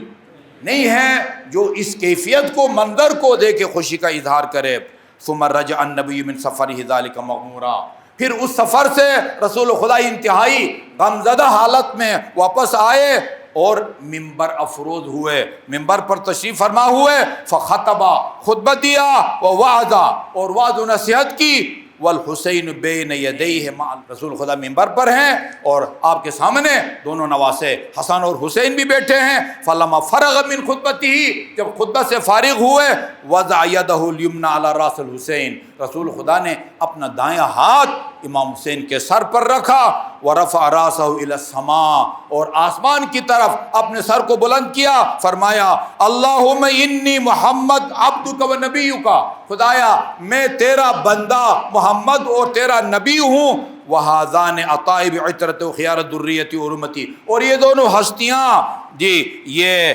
نہیں ہے جو اس کیفیت کو منظر کو دیکھ کے خوشی کا اظہار کرے۔ ثم رجع النبی من سفرہ ذلک مغمورا، پھر اس سفر سے رسول خدا انتہائی غمزدہ حالت میں واپس آئے اور ممبر افروز ہوئے، ممبر پر تشریف فرما ہوئے، فخطبہ خطبہ دیا، ووعظہ اور وعظ و نصیحت کی، والحسین بین یدیہ، رسول خدا ممبر پر ہیں اور آپ کے سامنے دونوں نواسے حسن اور حسین بھی بیٹھے ہیں۔ فلما فرغ من خطبتہ، جب خطبہ سے فارغ ہوئے، وضع یدہ الیمنی علی راس الحسین، رسول خدا نے اپنا دایاں ہاتھ امام حسین کے سر پر رکھا، ورفع راسہ الی السماء، اور آسمان کی طرف اپنے سر کو بلند کیا، فرمایا اللہم انی محمد عبدک و نبیک، خدایا میں تیرا بندہ محمد اور تیرا نبی ہوں، وہذان عطائب عطرت و خیارت ذریتی اور امتی، اور یہ دونوں ہستیاں جی یہ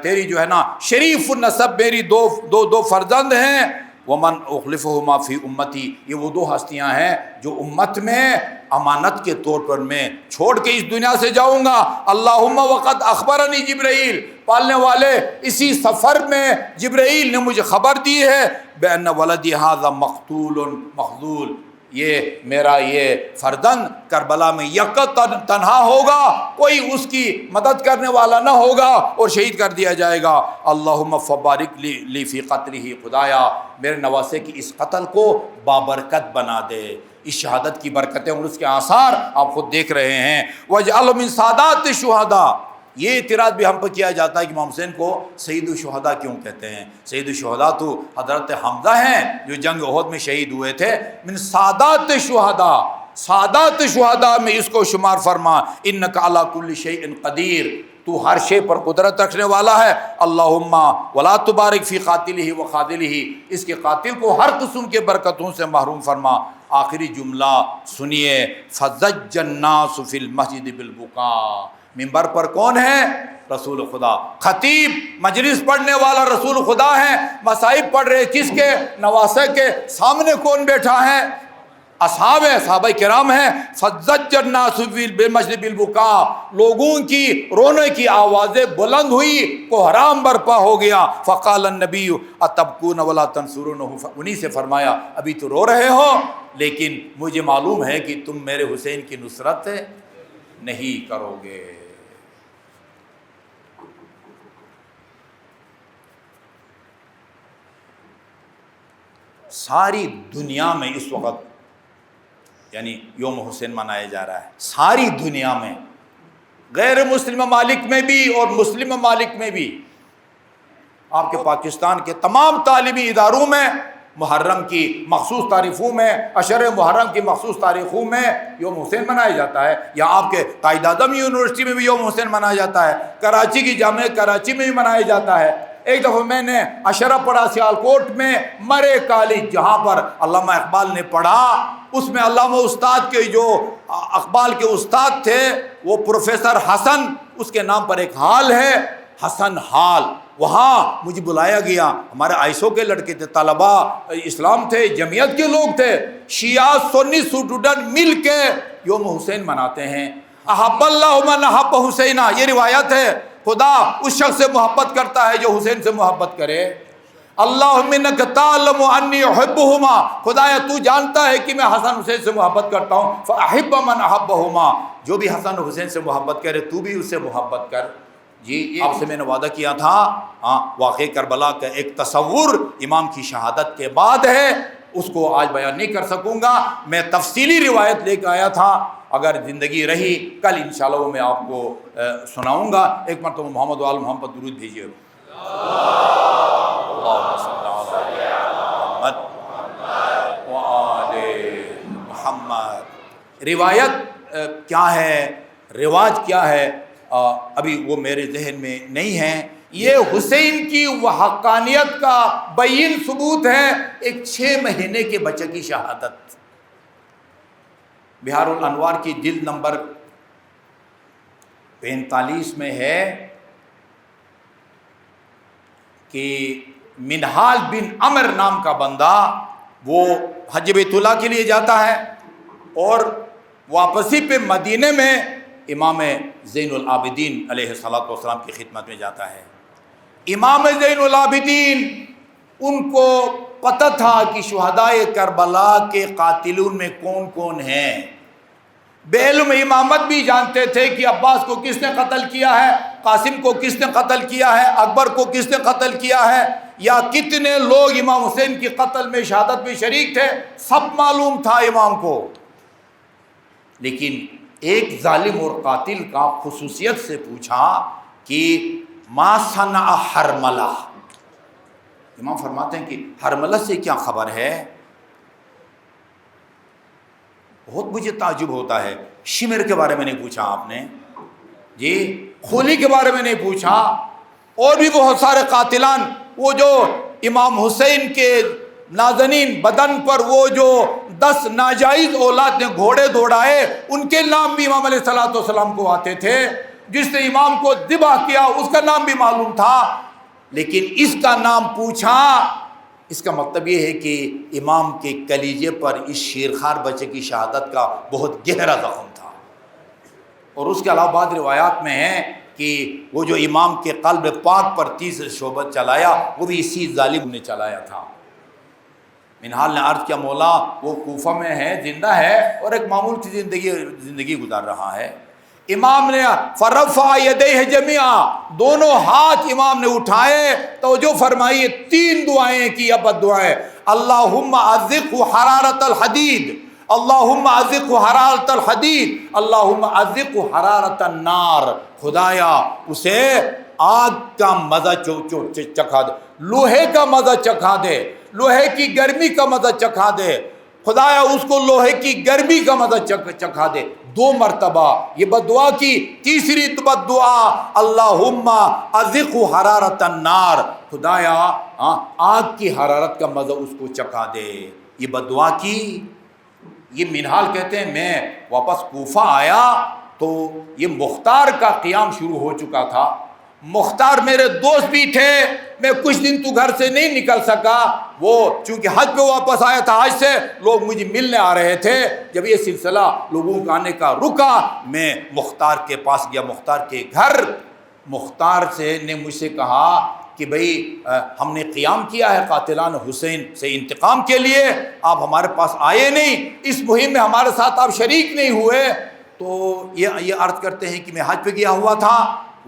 تیری جو ہے نا شریف النسب میری دو فرزند ہیں، ومن اخلفہما فی امتی، یہ وہ دو ہستیاں ہیں جو امت میں امانت کے طور پر میں چھوڑ کے اس دنیا سے جاؤں گا۔ اللہم وقد اخبرنی جبرائیل، پالنے والے اسی سفر میں جبرائیل نے مجھے خبر دی ہے، بأن ولدی ھذا مقتول مخذول، یہ میرا یہ فرزند کربلا میں یکا تنہا ہوگا، کوئی اس کی مدد کرنے والا نہ ہوگا اور شہید کر دیا جائے گا۔ اللہم فبارک لی فی قتلہ، خدایا میرے نواسے کی اس قتل کو بابرکت بنا دے۔ اس شہادت کی برکتیں اور اس کے آثار آپ خود دیکھ رہے ہیں۔ وَاجْعَلْهُ مِن سَادَاتِ الشُّهَدَاء، یہ اعتراض بھی ہم پہ کیا جاتا ہے کہ امام حسین کو سید الشہداء کیوں کہتے ہیں؟ سید الشہداء تو حضرت حمزہ ہیں جو جنگ احد میں شہید ہوئے تھے۔ من سادات الشہداء، سادات الشہداء میں اس کو شمار فرما، انک علی کل شیء قدیر، تو ہر شے پر قدرت رکھنے والا ہے۔ اللہم ولا تبارک فی قاتلہ و خاذلہ، اس کے قاتل کو ہر قسم کے برکتوں سے محروم فرما۔ آخری جملہ سنیے، فزج الناس فی المسجد بالبکاء، ممبر پر کون ہے؟ رسول خدا، خطیب مجلس پڑھنے والا رسول خدا ہے، مصائب پڑھ رہے کس کے؟ نواسے کے، سامنے کون بیٹھا ہے؟ اصحاب ہیں، صحابہ کرام ہیں۔ فزج الناس فی المسجد بالبکاء، لوگوں کی رونے کی آوازیں بلند ہوئی، کوہرام برپا ہو گیا۔ فقال النبی اتبکون ولا تنصرونہ، انہی سے فرمایا ابھی تو رو رہے ہو لیکن مجھے معلوم ہے کہ تم میرے حسین کی نصرت نہیں کرو گے۔ ساری دنیا میں اس وقت یعنی یوم حسین منایا جا رہا ہے، ساری دنیا میں، غیر مسلم ممالک میں بھی اور مسلم ممالک میں بھی۔ آپ کے پاکستان کے تمام تعلیمی اداروں میں محرم کی مخصوص تاریخوں میں، عشر محرم کی مخصوص تاریخوں میں یوم حسین منایا جاتا ہے۔ یا آپ کے قائد اعظم یونیورسٹی میں بھی یوم حسین منایا جاتا ہے، کراچی کی جامعہ کراچی میں بھی منایا جاتا ہے۔ ایک دفعہ میں نے عشرہ پڑھا سیالکوٹ میں، مرے کالج جہاں پر علامہ اقبال نے پڑھا، اس میں علامہ استاد کے جو اقبال کے استاد تھے وہ پروفیسر حسن، اس کے نام پر ایک ہال ہے حسن ہال، وہاں مجھے بلایا گیا۔ ہمارے آئیسو کے لڑکے تھے، طلباء اسلام تھے، جمعیت کے لوگ تھے، شیعہ سنی اسٹوڈنٹ مل کے یوم حسین مناتے ہیں۔ احب اللہ من احب حسینہ، یہ روایت ہے، خدا اس شخص سے محبت کرتا ہے جو حسین سے محبت کرے۔ اللہم انک تعلم انی احبہما، خدایا تو جانتا ہے کہ میں حسن حسین سے محبت کرتا ہوں، فاحب من احبہما، جو بھی حسن حسین سے محبت کرے تو بھی اس سے محبت کر۔ جی آپ سے میں نے وعدہ کیا تھا، واقع کربلا کا ایک تصور امام کی شہادت کے بعد ہے، اس کو آج بیان نہیں کر سکوں گا، میں تفصیلی روایت لے کے آیا تھا، اگر زندگی رہی کل انشاءاللہ وہ میں آپ کو سناؤں گا۔ ایک مرتبہ محمد وآل محمد پر درود بھیجیے۔ اللہم صلی علی محمد وآل محمد۔ روایت کیا ہے، رواج کیا ہے، ابھی وہ میرے ذہن میں نہیں ہے۔ یہ حسین کی وہ حقانیت کا بین ثبوت ہے، ایک 6 مہینے کے بچے کی شہادت۔ بہار الانوار کی جلد نمبر 45 میں ہے کہ منہال بن عمر نام کا بندہ وہ حج بیت اللہ کے لیے جاتا ہے اور واپسی پہ مدینے میں امام زین العابدین علیہ الصلوۃ والسلام کی خدمت میں جاتا ہے۔ امام زین العابدین ان کو پتہ تھا کہ شہدائے کربلا کے قاتلون میں کون کون ہیں، بے علم امامت بھی جانتے تھے کہ عباس کو کس نے قتل کیا ہے، قاسم کو کس نے قتل کیا ہے، اکبر کو کس نے قتل کیا ہے، یا کتنے لوگ امام حسین کی قتل میں شہادت میں شریک تھے، سب معلوم تھا امام کو۔ لیکن ایک ظالم اور قاتل کا خصوصیت سے پوچھا کہ ما صنع حرملہ، امام فرماتے ہیں کہ حرملہ سے کیا خبر ہے؟ بہت مجھے تعجب ہوتا ہے، شمر کے بارے میں نہیں پوچھا آپ نے جی، خولی کے بارے میں نہیں پوچھا، اور بھی بہت سارے قاتلان، وہ جو امام حسین کے نازنین بدن پر وہ جو 10 ناجائز اولاد نے گھوڑے دوڑائے، ان کے نام بھی امام علیہ الصلوۃ والسلام کو آتے تھے، جس نے امام کو ذبح کیا اس کا نام بھی معلوم تھا، لیکن اس کا نام پوچھا، اس کا مطلب یہ ہے کہ امام کے کلیجے پر اس شیرخوار بچے کی شہادت کا بہت گہرا زخم تھا۔ اور اس کے علاوہ بعض روایات میں ہے کہ وہ جو امام کے قلب پاک پر تیز شعبت چلایا، وہ بھی اسی ظالم نے چلایا تھا۔ منہال نے عرض کیا مولا وہ کوفہ میں ہے، زندہ ہے اور ایک معمول سی زندگی گزار رہا ہے۔ امام نے فرفع یدیہ جميعا، دونوں ہاتھ امام نے اٹھائے، توجہ فرمائیے، 3 دعائیں کی، بد دعائیں، اللہم اذقہ حرارت الحدید، اللہم اذقہ حرارت الحدید، اللہم اذقہ حرارت النار، خدایا اسے آگ کا مزہ چکھا دے، لوہے کا مزہ چکھا دے، لوہے کی گرمی کا مزہ چکھا دے، خدایا اس کو لوہے کی گرمی کا مزہ چکھا دے۔ 2 مرتبہ یہ بد دعا کی، تیسری بد دعا اللہم اذقہ حرارت النار، خدایا آگ کی حرارت کا مزہ اس کو چکھا دے، یہ بد دعا کی۔ یہ منہال کہتے ہیں میں واپس کوفہ آیا تو یہ مختار کا قیام شروع ہو چکا تھا، مختار میرے دوست بھی تھے، میں کچھ دن تو گھر سے نہیں نکل سکا، وہ چونکہ حج پہ واپس آیا تھا، حج سے لوگ مجھے ملنے آ رہے تھے، جب یہ سلسلہ لوگوں کا آنے کا رکا میں مختار کے پاس گیا، مختار کے گھر، مختار سے نے مجھ سے کہا کہ بھئی ہم نے قیام کیا ہے قاتلان حسین سے انتقام کے لیے، آپ ہمارے پاس آئے نہیں، اس مہم میں ہمارے ساتھ آپ شریک نہیں ہوئے۔ تو یہ عرض کرتے ہیں کہ میں حج پہ گیا ہوا تھا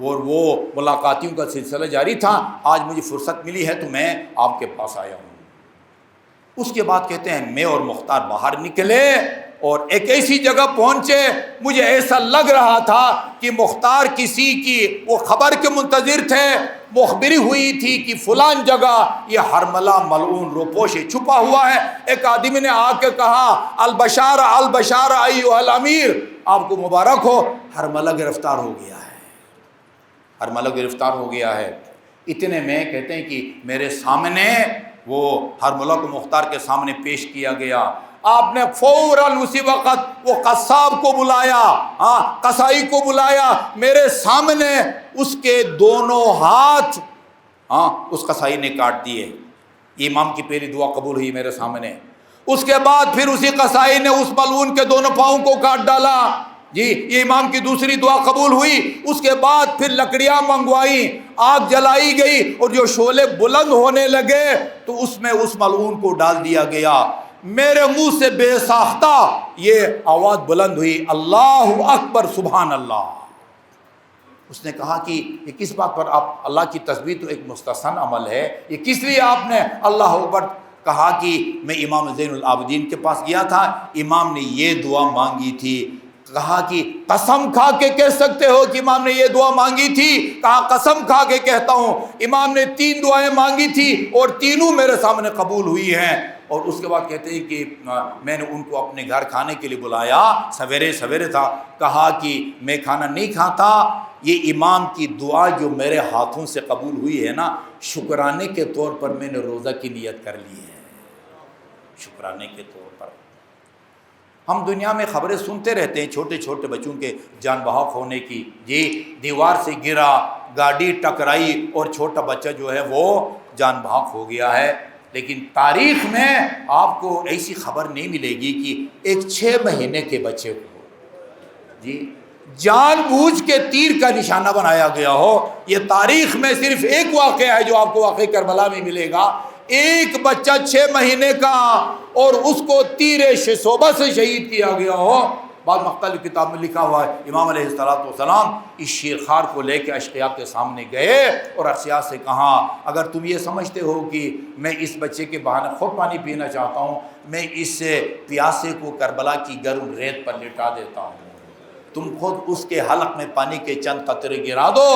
اور وہ ملاقاتیوں کا سلسلہ جاری تھا، آج مجھے فرصت ملی ہے تو میں آپ کے پاس آیا ہوں۔ اس کے بعد کہتے ہیں میں اور مختار باہر نکلے اور ایک ایسی جگہ پہنچے، مجھے ایسا لگ رہا تھا کہ مختار کسی کی وہ خبر کے منتظر تھے، مخبری ہوئی تھی کہ فلان جگہ یہ حرملہ ملعون روپوشے چھپا ہوا ہے۔ ایک آدمی نے آ کے کہا البشار البشار ایھا الامیر، آپ کو مبارک ہو، حرملہ گرفتار ہو گیا ہے، حرملہ گرفتار ہو گیا ہے۔ اتنے میں کہتے ہیں کہ میرے سامنے وہ حرملہ کو مختار کے سامنے پیش کیا گیا، آپ نے فوراً اسی وقت وہ قصاب کو بلایا، قصائی کو بلایا، میرے سامنے اس کے دونوں ہاتھ اس قصائی نے کاٹ دیے۔ امام کی پہلی دعا قبول ہوئی میرے سامنے۔ اس کے بعد پھر اسی قصائی نے اس ملعون کے دونوں پاؤں کو کاٹ ڈالا، جی یہ امام کی دوسری دعا قبول ہوئی۔ اس کے بعد پھر لکڑیاں منگوائی، آگ جلائی گئی اور جو شعلے بلند ہونے لگے تو اس میں اس ملعون کو ڈال دیا گیا۔ میرے منہ سے بے ساختہ یہ آواز بلند ہوئی، اللہ اکبر سبحان اللہ۔ اس نے کہا کہ یہ کس بات پر آپ، اللہ کی تسبیح تو ایک مستحسن عمل ہے، یہ کس لیے آپ نے اللہ اکبر کہا؟ کہ میں امام زین العابدین کے پاس گیا تھا، امام نے یہ دعا مانگی تھی۔ کہا کہ قسم کھا کے کہہ سکتے ہو کہ امام نے یہ دعا مانگی تھی؟ کہا قسم کھا کے کہتا ہوں، امام نے 3 دعائیں مانگی تھی اور تینوں میرے سامنے قبول ہوئی ہیں۔ اور اس کے بعد کہتے ہیں کہ میں نے ان کو اپنے گھر کھانے کے لیے بلایا، سویرے سویرے تھا، کہا کہ میں کھانا نہیں کھاتا، یہ امام کی دعا جو میرے ہاتھوں سے قبول ہوئی ہے نا، شکرانے کے طور پر میں نے روزہ کی نیت کر لی ہے، شکرانے کے طور پر۔ ہم دنیا میں خبریں سنتے رہتے ہیں چھوٹے چھوٹے بچوں کے جان بحق ہونے کی، جی دیوار سے گرا، گاڑی ٹکرائی اور چھوٹا بچہ جو ہے وہ جان بحق ہو گیا ہے۔ لیکن تاریخ میں آپ کو ایسی خبر نہیں ملے گی کہ ایک 6 مہینے کے بچے کو، جی جان بوجھ کے تیر کا نشانہ بنایا گیا ہو۔ یہ تاریخ میں صرف ایک واقعہ ہے جو آپ کو واقعہ کربلا میں ملے گا۔ ایک بچہ 6 مہینے کا اور اس کو تیر شصوبہ سے شہید کیا گیا ہو۔ بعض مختلف کتاب میں لکھا ہوا ہے امام علیہ السلام اس شیرخوار کو لے کے اشقیاء کے سامنے گئے اور اشقیاء سے کہا اگر تم یہ سمجھتے ہو کہ میں اس بچے کے بہانے خود پانی پینا چاہتا ہوں، میں اس پیاسے کو کربلا کی گرم ریت پر لٹا دیتا ہوں، تم خود اس کے حلق میں پانی کے چند قطرے گرا دو۔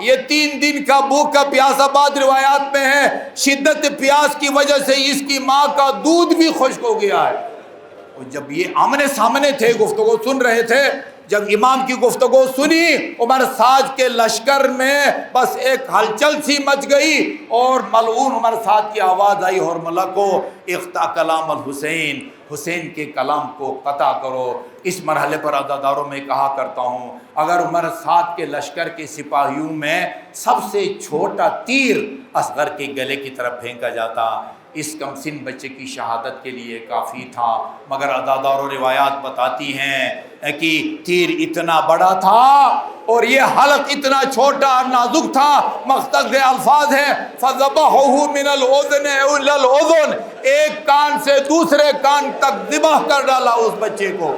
یہ 3 دن کا بھوک کا پیاسا، بعد روایات میں ہے شدت پیاس کی وجہ سے اس کی ماں کا دودھ بھی خشک ہو گیا ہے۔ جب یہ آمنے سامنے تھے، گفتگو سن رہے تھے، جب امام کی گفتگو سنی، عمر سعد کے لشکر میں بس ایک ہلچل سی مچ گئی اور ملعون عمر سعد کی آواز آئی اور ملکو اقطع کلام الحسین، حسین کے کلام کو قطع کرو۔ اس مرحلے پر عزاداروں میں کہا کرتا ہوں اگر عمر سعد کے لشکر کے سپاہیوں میں سب سے چھوٹا تیر اصغر کے گلے کی طرف پھینکا جاتا، اس کم سن بچے کی شہادت کے لیے کافی تھا، مگر عزادار و روایات بتاتی ہیں کہ تیر اتنا بڑا تھا اور یہ حلق اتنا چھوٹا اور نازک تھا۔ مختصر الفاظ ہیں فَذَبَحُهُ مِنَ الْأُذُنِ إِلَى الْأُذُنِ، ایک کان سے دوسرے کان تک ذبح کر ڈالا اس بچے کو،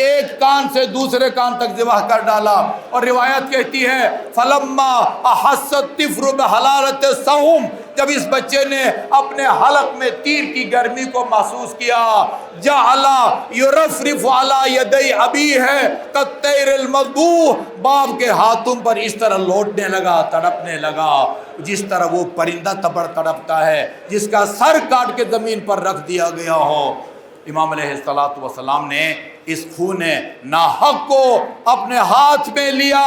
ایک کان سے دوسرے کان تک ذبح کر ڈالا۔ اور روایت کہتی ہے فَلَمَّا أَحَسَّ الطِّفْلُ بِحَرَارَةِ السَّهْمِ، جب اس بچے نے اپنے حلق میں تیر کی گرمی کو محسوس کیا، جعل یرفرف علی یدی ابیہ کالطیر المذبوح، باپ کے ہاتھوں پر اس طرح لوٹنے لگا، تڑپنے لگا جس طرح وہ پرندہ تڑپتا ہے جس کا سر کاٹ کے زمین پر رکھ دیا گیا ہو۔ امام علیہ السلام نے اس خون ناحق کو اپنے ہاتھ میں لیا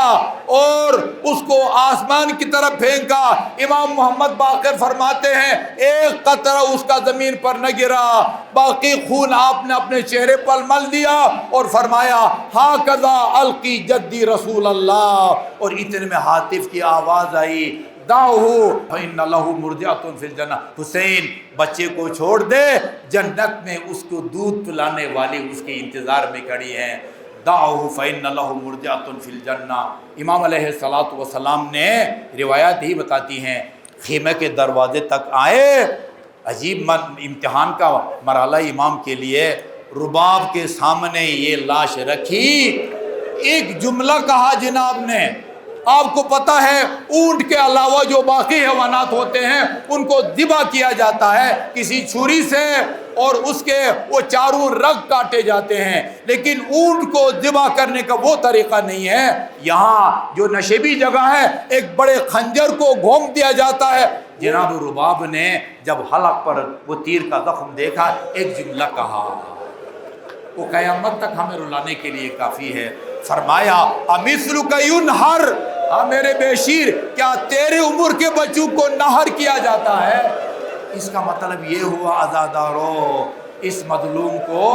اور اس کو آسمان کی طرف پھینکا۔ امام محمد باقر فرماتے ہیں ایک قطرہ اس کا زمین پر نہ گرا، باقی خون آپ نے اپنے چہرے پر مل دیا اور فرمایا ہاکذا القی جدی رسول اللہ، اور اتنے میں ہاتف کی آواز آئی دعوہ فإن لہ مرضعۃ فی الجنہ، حسین بچے کو چھوڑ دے، جنت میں اس کو دودھ پلانے والی اس کے انتظار میں کھڑی ہیں۔ دعوہ فإن لہ مرضعۃ فی الجنہ۔ امام علیہ السلام نے روایات ہی بتاتی ہیں خیمے کے دروازے تک آئے، عجیب امتحان کا مرحلہ امام کے لیے، رباب کے سامنے یہ لاش رکھی، ایک جملہ کہا جناب نے، آپ کو پتہ ہے اونٹ کے علاوہ جو باقی حیوانات ہوتے ہیں ان کو ذبح کیا جاتا ہے کسی چھری سے اور اس کے وہ چاروں رگ کاٹے جاتے ہیں، لیکن اونٹ کو ذبح کرنے کا وہ طریقہ نہیں ہے۔ یہاں جو نشیبی جگہ ہے ایک بڑے خنجر کو گھوم دیا جاتا ہے۔ جناب رباب نے جب حلق پر وہ تیر کا زخم دیکھا ایک جملہ کہا، وہ قیامت تک ہمیں رلانے کے لیے کافی ہے۔ فرمایا امثلک ینہر، میرے بے شیر کیا تیرے عمر کے بچوں کو نہر کیا جاتا ہے؟ اس کا مطلب یہ ہوا عزادارو اس مظلوم کو،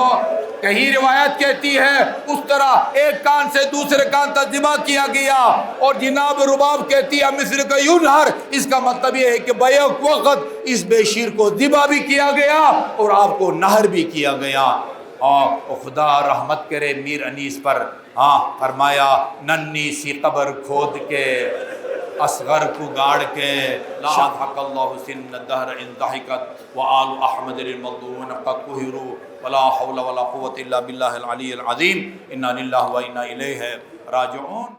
کہیں روایت کہتی ہے اس طرح ایک کان سے دوسرے کان تک ذبح کیا گیا، اور جناب رباب کہتی ہے مثلک ینہر، اس کا مطلب یہ ہے کہ بیک وقت اس بے شیر کو ذبح بھی کیا گیا اور آپ کو نہر بھی کیا گیا۔ اور خدا رحمت کرے میر انیس پر، فرمایا ننی سی قبر کھود کے اصغر کو گاڑ کے، لا اضحک اللہ سن الدہر ان ضحکت وآل احمد المغضون قد قہروا ولا حول ولا قوة الا باللہ العلی العظیم، انا للہ و انا الیہ راجعون۔